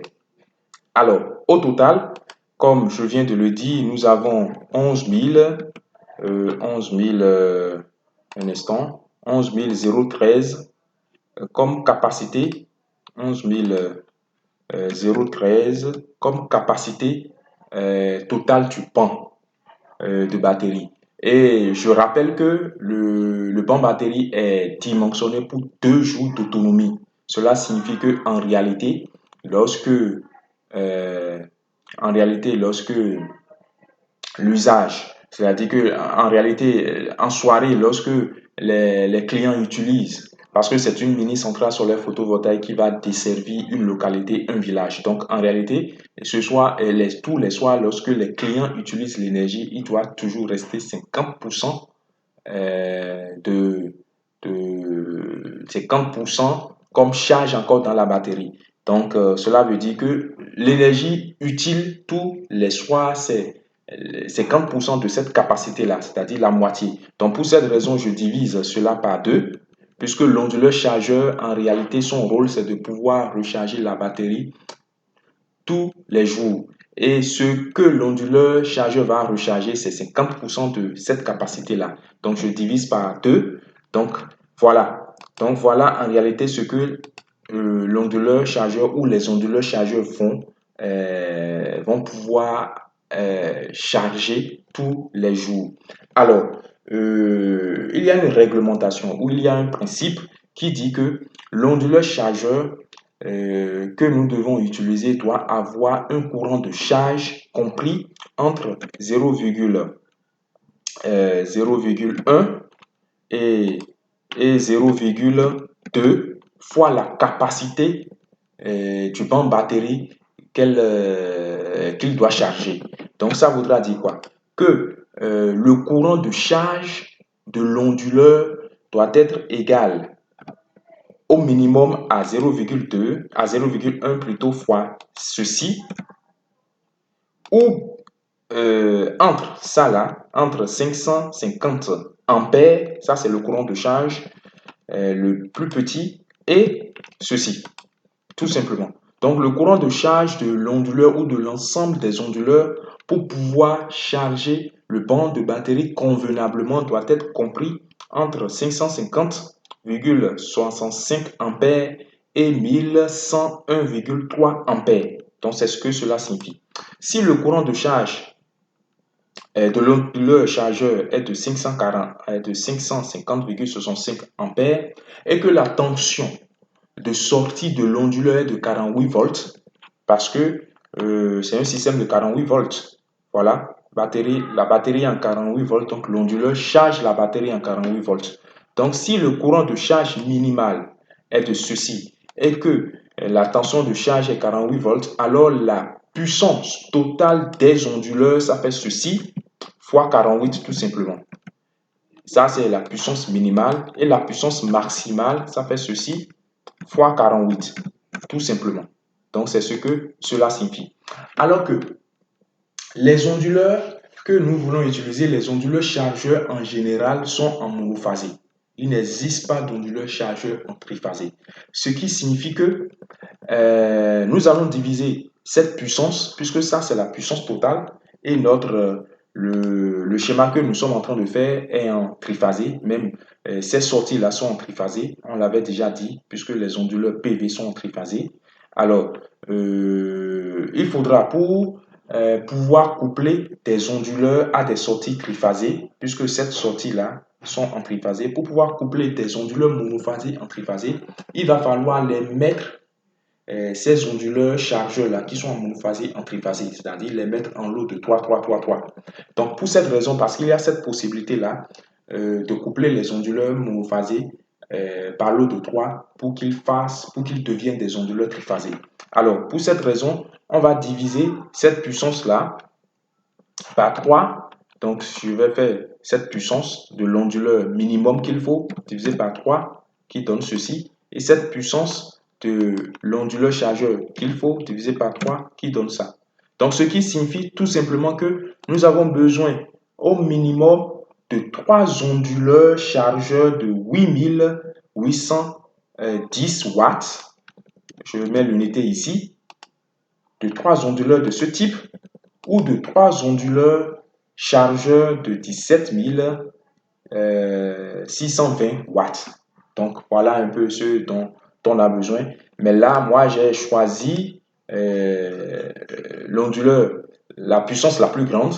A: Alors, au total, comme je viens de le dire, nous avons 11 000, un instant, 11 013 comme capacité, 11 013 comme capacité totale du banc de batterie. Et je rappelle que le banc batterie est dimensionné pour 2 jours d'autonomie. Cela signifie que en réalité, lorsque l'usage, c'est-à-dire que en réalité, en soirée, lorsque les clients utilisent, parce que c'est une mini centrale solaire photovoltaïque qui va desservir une localité, un village. Donc en réalité, ce soir, tous les soirs, lorsque les clients utilisent l'énergie, il doit toujours rester 50% de 50% comme charge encore dans la batterie. Donc, cela veut dire que l'énergie utile tous les soirs, c'est 50% de cette capacité-là, c'est-à-dire la moitié. Donc, pour cette raison, je divise cela par 2, puisque l'onduleur chargeur, en réalité, son rôle, c'est de pouvoir recharger la batterie tous les jours. Et ce que l'onduleur chargeur va recharger, c'est 50% de cette capacité-là. Donc, je divise par 2. Donc, voilà. Donc, voilà en réalité ce que l'onduleur chargeur ou les onduleurs chargeurs vont pouvoir charger tous les jours. Alors, il y a une réglementation ou il y a un principe qui dit que l'onduleur chargeur que nous devons utiliser doit avoir un courant de charge compris entre 0,1 et 0,2 fois la capacité du banc batterie qu'il doit charger. Donc ça voudra dire quoi? Que le courant de charge de l'onduleur doit être égal au minimum à 0,2, à 0,1 plutôt fois ceci, ou entre ça là, entre 550 ampères, ça c'est le courant de charge le plus petit, et ceci, tout simplement. Donc, le courant de charge de l'onduleur ou de l'ensemble des onduleurs pour pouvoir charger le banc de batterie convenablement doit être compris entre 550,65 ampères et 1101,3 ampères. Donc, c'est ce que cela signifie. Si le courant de charge de l'onduleur chargeur est de 550,65 ampères et que la tension de sortie de l'onduleur est de 48 volts, parce que c'est un système de 48 volts. Voilà, la batterie est en 48 volts, donc l'onduleur charge la batterie en 48 volts. Donc, si le courant de charge minimal est de ceci et que la tension de charge est 48 volts, alors la puissance totale des onduleurs, ça fait ceci, fois 48 tout simplement. Ça, c'est la puissance minimale. Et la puissance maximale, ça fait ceci, fois 48, tout simplement. Donc, c'est ce que cela signifie. Alors que les onduleurs que nous voulons utiliser, les onduleurs chargeurs en général, sont en monophasé. Il n'existe pas d'onduleurs chargeurs en triphasé. Ce qui signifie que nous allons diviser cette puissance, puisque ça, c'est la puissance totale, et le schéma que nous sommes en train de faire est en triphasé. Même ces sorties-là sont en triphasé. On l'avait déjà dit, puisque les onduleurs PV sont en triphasé. Alors, il faudra pour pouvoir coupler des onduleurs à des sorties triphasées, puisque cette sortie-là sont en triphasé. Pour pouvoir coupler des onduleurs monophasés en triphasé, il va falloir les mettre ces onduleurs chargeurs-là qui sont en monophasé, en triphasé, c'est-à-dire les mettre en lot de 3, 3, 3, 3. Donc, pour cette raison, parce qu'il y a cette possibilité-là de coupler les onduleurs monophasés par lot de 3 pour qu'ils deviennent des onduleurs triphasés. Alors, pour cette raison, on va diviser cette puissance-là par 3. Donc, je vais faire cette puissance de l'onduleur minimum qu'il faut diviser par 3 qui donne ceci. Et cette puissance de l'onduleur chargeur qu'il faut diviser par 3 qui donne ça. Donc, ce qui signifie tout simplement que nous avons besoin au minimum de 3 onduleurs chargeurs de 8810 watts. Je mets l'unité ici. De 3 onduleurs de ce type ou de 3 onduleurs chargeurs de 17 620 watts. Donc, voilà un peu ce dont on a besoin. Mais là, moi, j'ai choisi l'onduleur, la puissance la plus grande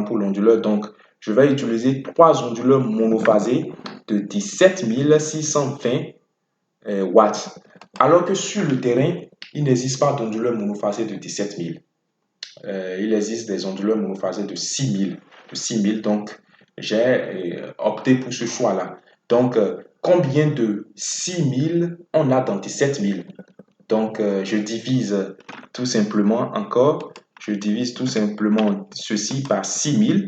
A: pour l'onduleur. Donc, je vais utiliser 3 onduleurs monophasés de 17 620 watts. Alors que sur le terrain, il n'existe pas d'onduleur monophasé de 17 000. Il existe des onduleurs monophasés de 6 000. Donc, j'ai opté pour ce choix-là. Donc, combien de 6 000 on a dans 17 000? Donc, je divise tout simplement encore. Je divise tout simplement ceci par 6 000.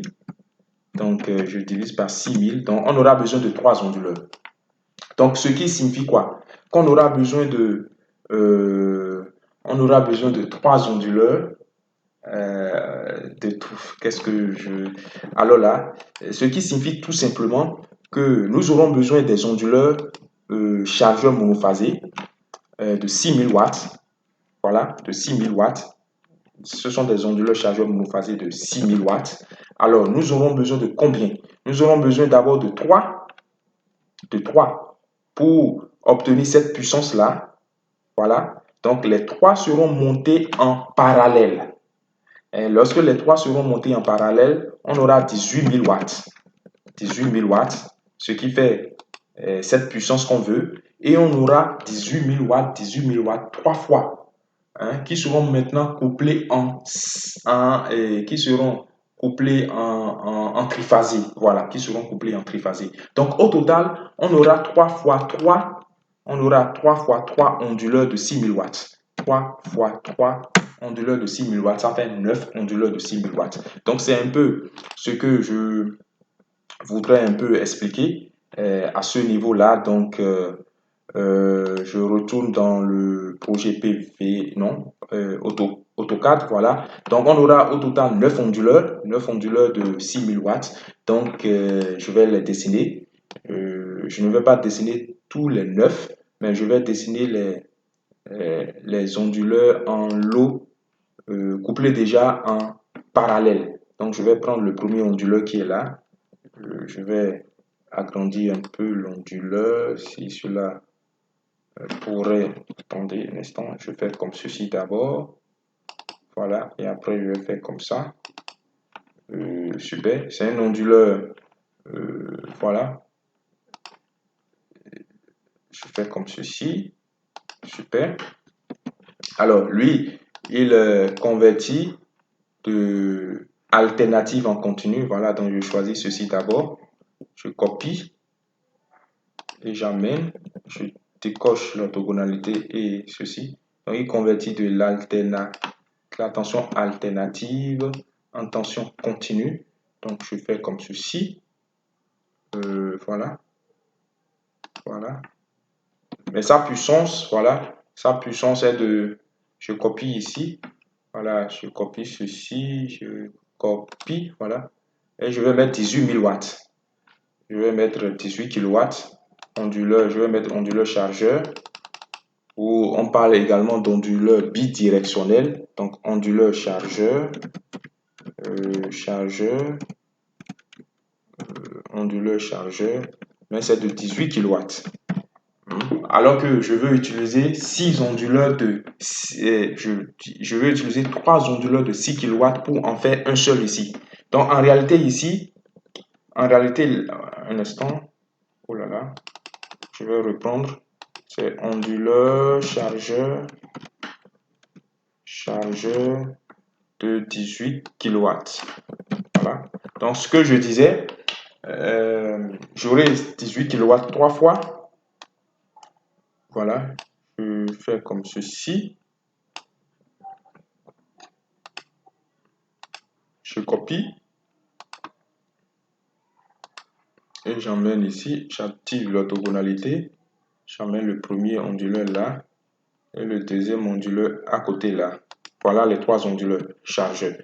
A: Donc, je divise par 6 000. Donc, on aura besoin de 3 onduleurs. Donc, ce qui signifie quoi? Qu'on aura besoin de 3 onduleurs. Alors là, ce qui signifie tout simplement que nous aurons besoin des onduleurs chargeurs monophasés de 6000 watts. Voilà, de 6000 watts. Ce sont des onduleurs chargeurs monophasés de 6000 watts. Alors, nous aurons besoin de combien? Nous aurons besoin d'abord de 3 pour obtenir cette puissance-là. Voilà. Donc, les 3 seront montés en parallèle. Et lorsque les 3 seront montés en parallèle, on aura 18 000 watts. 18 000 watts, ce qui fait cette puissance qu'on veut. Et on aura 18 000 watts, 3 fois, qui seront maintenant couplés en triphasé. Voilà, qui seront couplés en triphasé. Donc, au total, on aura 3 fois 3 onduleurs de 6 000 watts. 3 fois 3 onduleurs de 6 000 watts, ça fait 9 onduleurs de 6 000 watts. Donc, c'est un peu ce que je voudrais un peu expliquer à ce niveau-là. Donc, je retourne dans le projet PV, non, AutoCAD, voilà. Donc, on aura au total 9 onduleurs de 6000 watts. Donc, je vais les dessiner. Je ne vais pas dessiner tous les 9, mais je vais dessiner les onduleurs en lot couplés déjà en parallèle. Donc, je vais prendre le premier onduleur qui est là. Je vais agrandir un peu l'onduleur. Si cela pourrait... Attendez un instant, je vais faire comme ceci d'abord. Voilà, et après je vais faire comme ça. Super, c'est un onduleur. Voilà, je fais comme ceci. Super. Alors, lui, il convertit de alternative en continu. Voilà, donc je choisis ceci d'abord. Je copie et j'amène. Je décoche l'orthogonalité et ceci. Donc, il convertit de la tension alternative en tension continue. Donc, je fais comme ceci. Voilà. Voilà. Mais sa puissance, voilà. Sa puissance est de... Je copie ici. Voilà, je copie ceci. Je copie, voilà. Et je vais mettre 18 000 watts. Je vais mettre 18 kilowatts. Onduleur, je vais mettre onduleur chargeur. Où on parle également d'onduleur bidirectionnel. Donc, onduleur chargeur. Onduleur chargeur. Mais c'est de 18 kilowatts. Alors que je veux utiliser 6 onduleurs de... Je veux utiliser 3 onduleurs de 6 kilowatts pour en faire un seul ici. Donc, en réalité, ici, un instant. Oh là là. Je vais reprendre. C'est onduleur, chargeur de 18 kilowatts. Voilà. Donc, ce que je disais, j'aurai 18 kilowatts 3 fois. Voilà. Je fais comme ceci. Je copie. Et j'emmène ici, j'active l'orthogonalité. J'emmène le premier onduleur là. Et le deuxième onduleur à côté là. Voilà les 3 onduleurs chargeurs.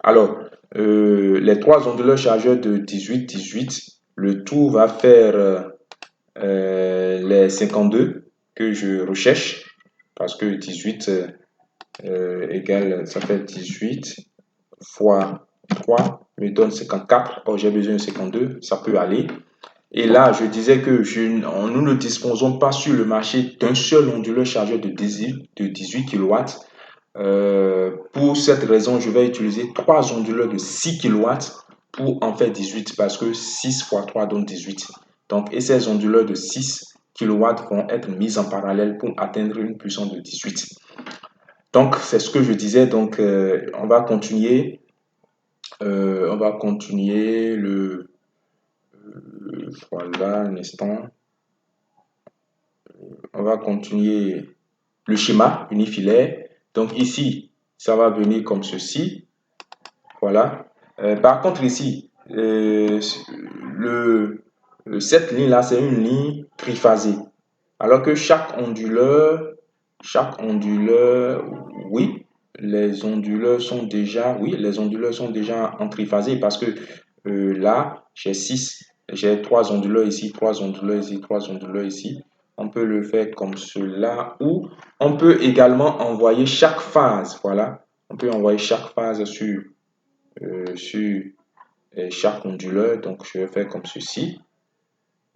A: Alors, les 3 onduleurs chargeurs de 18, le tout va faire les 52 que je recherche. Parce que 18 égale, ça fait 18 fois 3 me donne 54. Or, j'ai besoin de 52, ça peut aller. Et là, je disais que nous ne disposons pas sur le marché d'un seul onduleur chargeur de 18 kilowatts. Pour cette raison, je vais utiliser 3 onduleurs de 6 kilowatts pour en faire 18 parce que 6 fois 3 donne 18. Donc, et ces onduleurs de 6 kilowatts vont être mis en parallèle pour atteindre une puissance de 18. Donc, c'est ce que je disais. Donc, on va continuer. Voilà, un instant. On va continuer le schéma unifilaire. Donc ici, ça va venir comme ceci. Voilà. Par contre ici, cette ligne-là, c'est une ligne triphasée. Alors que chaque onduleur, oui, les onduleurs sont déjà en triphasé parce que là, j'ai 3 onduleurs ici, 3 onduleurs ici, 3 onduleurs ici. On peut le faire comme cela ou on peut également envoyer chaque phase. Voilà, on peut envoyer chaque phase sur chaque onduleur. Donc, je vais faire comme ceci.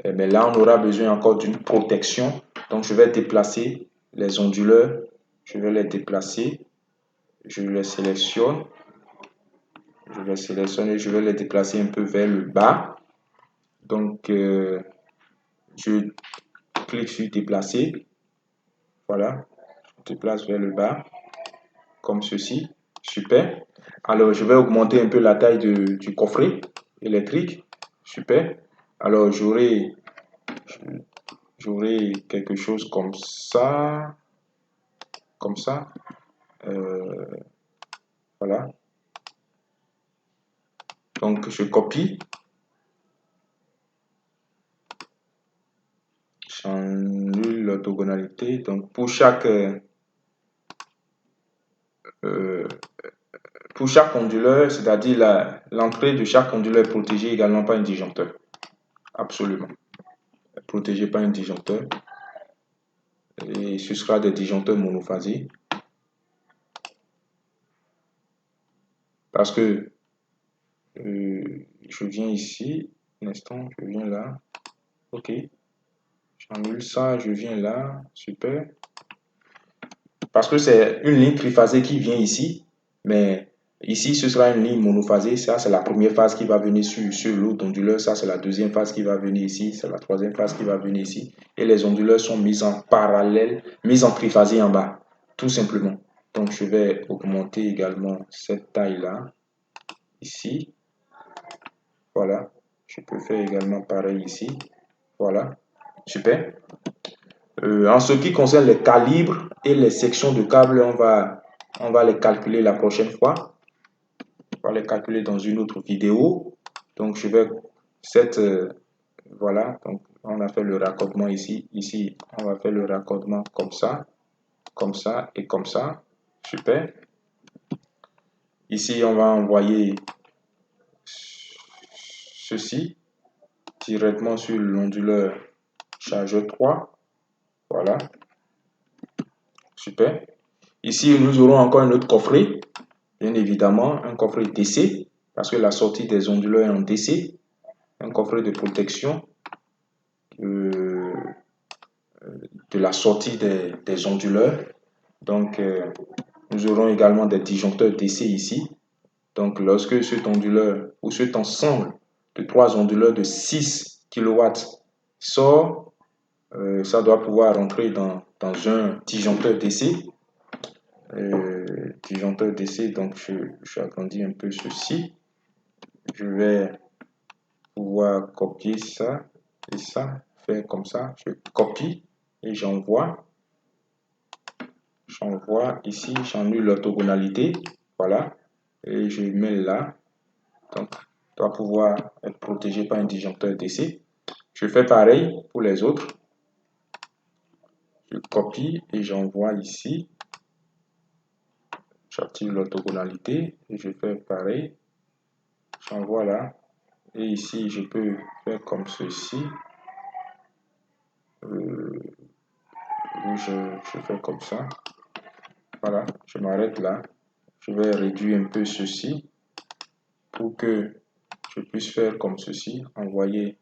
A: Mais là, on aura besoin encore d'une protection. Donc, je vais déplacer les onduleurs. Je vais les déplacer. Je les sélectionne. Je vais sélectionner. Je vais les déplacer un peu vers le bas. Donc, je clique sur déplacer. Voilà. Je déplace vers le bas. Comme ceci. Super. Alors, je vais augmenter un peu la taille du coffret électrique. Super. Alors, j'aurai quelque chose comme ça. Comme ça. Voilà. Donc, je copie. J'annule l'orthogonalité. Donc, pour chaque onduleur, c'est-à-dire l'entrée de chaque onduleur est protégée également par un disjoncteur. Absolument. Protégé par un disjoncteur. et ce sera des disjoncteurs monophasés. Parce que je viens ici, un instant, je viens là, ok, j'annule ça, je viens là, super. Parce que c'est une ligne triphasée qui vient ici, mais ici ce sera une ligne monophasée. Ça, c'est la première phase qui va venir sur l'autre onduleur. Ça, c'est la deuxième phase qui va venir ici. C'est la troisième phase qui va venir ici. Et les onduleurs sont mis en parallèle, mis en triphasée en bas, tout simplement. Donc, je vais augmenter également cette taille-là, ici. Voilà. Je peux faire également pareil ici. Voilà. Super. En ce qui concerne les calibres et les sections de câbles, on va les calculer la prochaine fois. On va les calculer dans une autre vidéo. Donc, je vais voilà. Donc, on a fait le raccordement ici. Ici, on va faire le raccordement comme ça et comme ça. Super. Ici, on va envoyer ceci directement sur l'onduleur chargeur 3. Voilà. Super. Ici, nous aurons encore un autre coffret. Bien évidemment, un coffret DC, parce que la sortie des onduleurs est en DC. Un coffret de protection de la sortie des onduleurs. Donc, nous aurons également des disjoncteurs DC ici. Donc, lorsque cet onduleur ou cet ensemble de 3 onduleurs de 6 kW sort, ça doit pouvoir rentrer dans un disjoncteur DC. Disjoncteur DC, donc je agrandis un peu ceci. Je vais pouvoir copier ça et ça, faire comme ça. Je copie et j'envoie. J'envoie ici, j'annule l'orthogonalité. Voilà. Et je mets là. Donc, doit pouvoir être protégé par un disjoncteur DC. Je fais pareil pour les autres. Je copie et j'envoie ici. J'active l'orthogonalité et je fais pareil. J'envoie là. Et ici, je peux faire comme ceci. Je fais comme ça. Voilà, je m'arrête là. Je vais réduire un peu ceci pour que je puisse faire comme ceci. Envoyer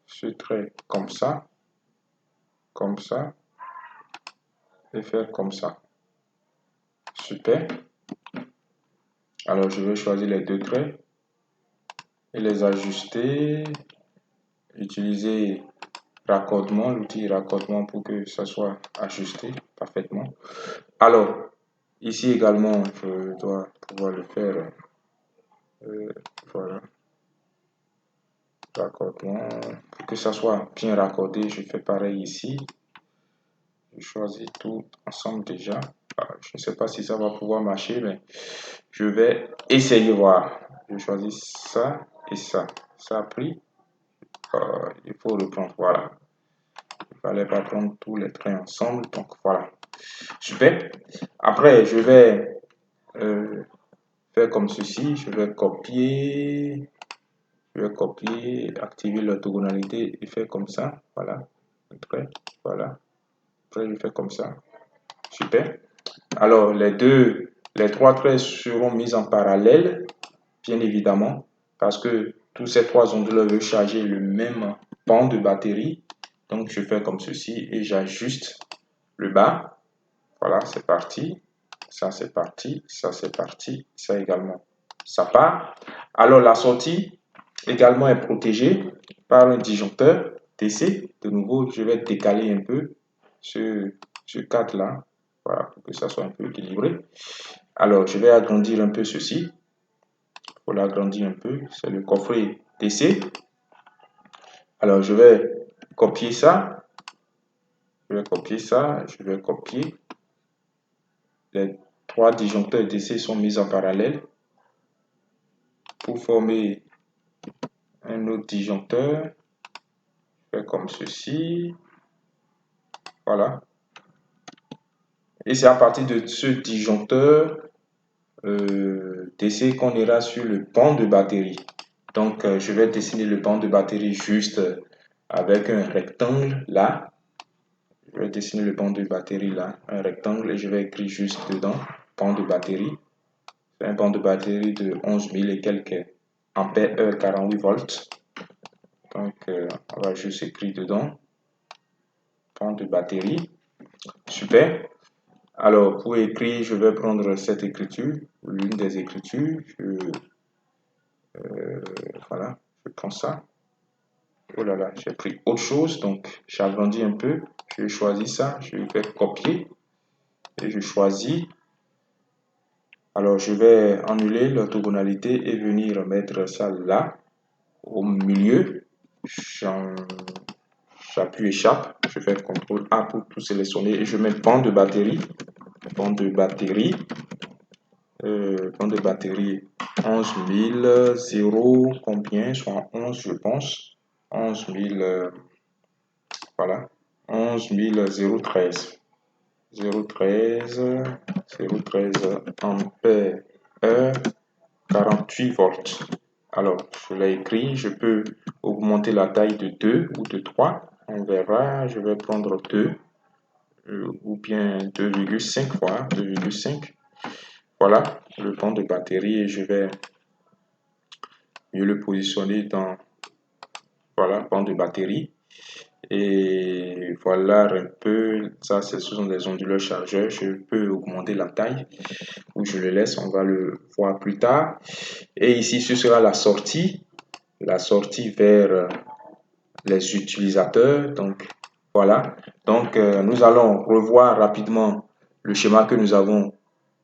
A: ce trait comme ça et faire comme ça. Super. Alors, je vais choisir les deux traits et les ajuster. Utiliser raccordement, l'outil raccordement pour que ça soit ajusté parfaitement. Alors, ici également, je dois pouvoir le faire. Voilà. Raccordement. Pour que ça soit bien raccordé, je fais pareil ici. Je choisis tout ensemble déjà. Je ne sais pas si ça va pouvoir marcher, mais je vais essayer voir. Je choisis ça et ça. Ça a pris. Il faut reprendre. Voilà. Il ne fallait pas prendre tous les traits ensemble. Donc voilà. Super. Après, je vais faire comme ceci. Je vais copier. Activer l'orthogonalité et faire comme ça. Voilà. Après, voilà. Après, je fais comme ça. Super. Alors, les trois traits seront mis en parallèle, bien évidemment, parce que tous ces trois onduleurs veulent charger le même pan de batterie. Donc, je fais comme ceci et j'ajuste le bas. Voilà, c'est parti. Ça, c'est parti. Ça, c'est parti. Ça également, ça part. Alors, la sortie également est protégée par un disjoncteur DC. De nouveau, je vais décaler un peu ce cadre-là. Voilà, pour que ça soit un peu équilibré. Alors, je vais agrandir un peu ceci. Pour l'agrandir un peu, c'est le coffret DC. Alors, je vais copier ça. Je vais copier. Les trois disjoncteurs DC sont mis en parallèle pour former un autre disjoncteur. Je fais comme ceci. Voilà. Et c'est à partir de ce disjoncteur DC qu'on ira sur le banc de batterie. Donc, je vais dessiner le banc de batterie juste avec un rectangle là. Je vais dessiner le banc de batterie là, un rectangle, et je vais écrire juste dedans, banc de batterie. C'est un banc de batterie de 11 000 et quelques ampères heure 48 volts. Donc, on va juste écrire dedans, banc de batterie. Super. Alors, pour écrire, je vais prendre cette écriture, l'une des écritures. Voilà, je prends ça. Oh là là, j'ai pris autre chose, donc j'agrandis un peu. Je choisis ça, je vais copier et je choisis. Alors, je vais annuler l'orthogonalité et venir mettre ça là, au milieu. J'appuie échappe, je fais CTRL A pour tout sélectionner et je mets banc de batterie. Banc de batterie. Banc de batterie 11 000, 0, combien? Soit 11, je pense. 11 000, voilà. 11 013. 013, 013 ampères heure, 48 volts. Alors, je l'ai écrit, je peux augmenter la taille de 2 ou de 3. On verra, je vais prendre 2 ou bien 2,5 fois 2,5. Voilà le banc de batterie et je vais mieux le positionner dans, voilà, banc de batterie. Et voilà un peu, ça ce sont des onduleurs chargeurs. Je peux augmenter la taille ou je le laisse, on va le voir plus tard. Et ici, ce sera la sortie vers les utilisateurs. Donc voilà, donc nous allons revoir rapidement le schéma que nous avons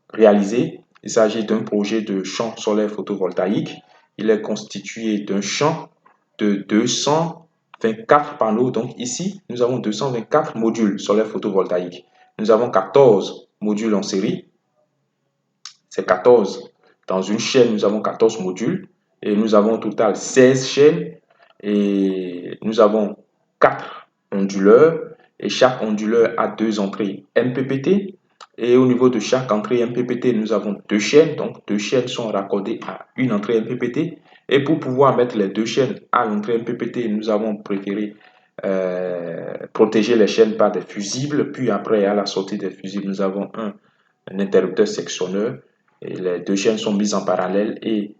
A: réalisé. Il s'agit d'un projet de champ solaire photovoltaïque. Il est constitué d'un champ de 224 panneaux. Donc ici, nous avons 224 modules solaires photovoltaïques. Nous avons 14 modules en série. C'est 14. Dans une chaîne, nous avons 14 modules. Et nous avons au total 16 chaînes. Et nous avons 4 onduleurs. Et chaque onduleur a 2 entrées MPPT. Et au niveau de chaque entrée MPPT, nous avons 2 chaînes. Donc, 2 chaînes sont raccordées à une entrée MPPT. Et pour pouvoir mettre les 2 chaînes à l'entrée MPPT, nous avons préféré protéger les chaînes par des fusibles. Puis après, à la sortie des fusibles, nous avons un interrupteur sectionneur. Et les 2 chaînes sont mises en parallèle et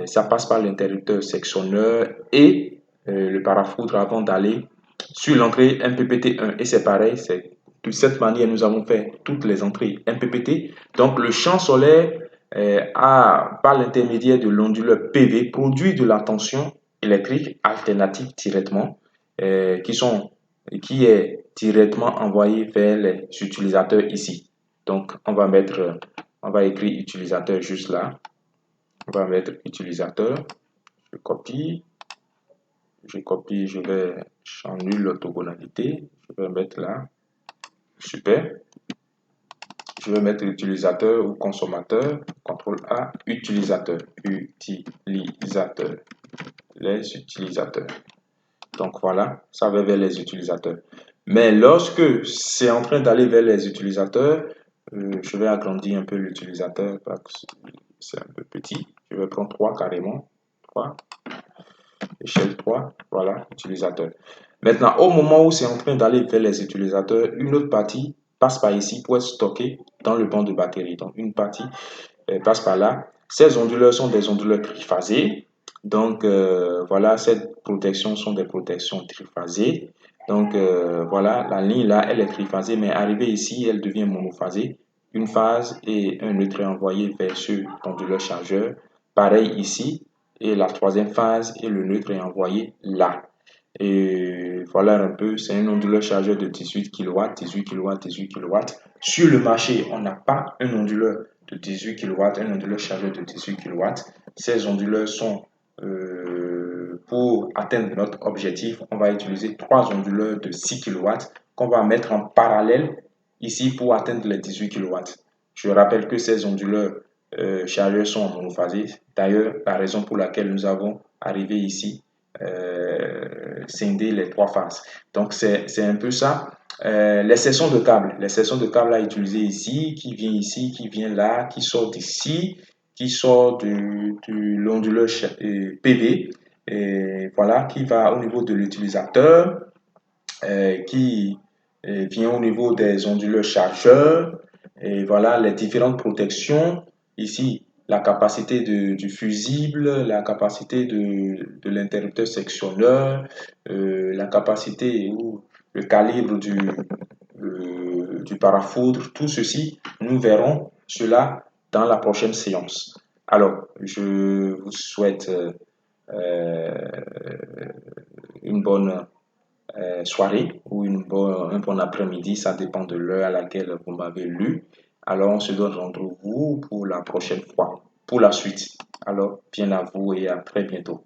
A: ça passe par l'interrupteur sectionneur et le parafoudre avant d'aller sur l'entrée MPPT1. Et c'est pareil, c'est de cette manière nous avons fait toutes les entrées MPPT. Donc le champ solaire par l'intermédiaire de l'onduleur PV, produit de la tension électrique alternative directement qui est directement envoyé vers les utilisateurs ici. Donc on va écrire utilisateur juste là. On va mettre utilisateur. Je copie, j'annule l'orthogonalité. Je vais mettre là. Super. Je vais mettre utilisateur ou consommateur. CTRL A, utilisateur. Utilisateur. Les utilisateurs. Donc voilà, ça va vers les utilisateurs. Mais lorsque c'est en train d'aller vers les utilisateurs, je vais agrandir un peu l'utilisateur parce que c'est un peu petit. Je vais prendre 3 carrément. 3. Échelle 3. Voilà, utilisateur. Maintenant, au moment où c'est en train d'aller vers les utilisateurs, une autre partie passe par ici pour être stockée dans le banc de batterie. Donc, une partie passe par là. Ces onduleurs sont des onduleurs triphasés. Donc, voilà, ces protections sont des protections triphasées. Donc, voilà, la ligne là, elle est triphasée, mais arrivée ici, elle devient monophasée. Une phase et un neutre est envoyé vers ce onduleur chargeur. Pareil ici. Et la troisième phase et le neutre est envoyé là. Et voilà un peu, c'est un onduleur chargeur de 18 kW, 18 kW, 18 kW. Sur le marché, on n'a pas un onduleur de 18 kW, un onduleur chargeur de 18 kW. Ces onduleurs sont, pour atteindre notre objectif, on va utiliser 3 onduleurs de 6 kW qu'on va mettre en parallèle ici pour atteindre les 18 kW. Je rappelle que ces onduleurs chargeurs sont en monophasé. D'ailleurs, la raison pour laquelle nous avons arrivé ici, scinder les 3 phases. Donc, c'est un peu ça. Les sections de câbles à utiliser ici, qui vient là, qui sort d'ici, qui sort de l'onduleur PV, et voilà, qui va au niveau de l'utilisateur, qui Et vient au niveau des onduleurs chargeurs. Et voilà les différentes protections. Ici, la capacité du fusible, la capacité de l'interrupteur sectionneur, la capacité ou le calibre du parafoudre. Tout ceci, nous verrons cela dans la prochaine séance. Alors, je vous souhaite une bonne soirée ou un bon après-midi, ça dépend de l'heure à laquelle vous m'avez lu. Alors, on se donne rendez-vous pour la prochaine fois, pour la suite. Alors, bien à vous et à très bientôt.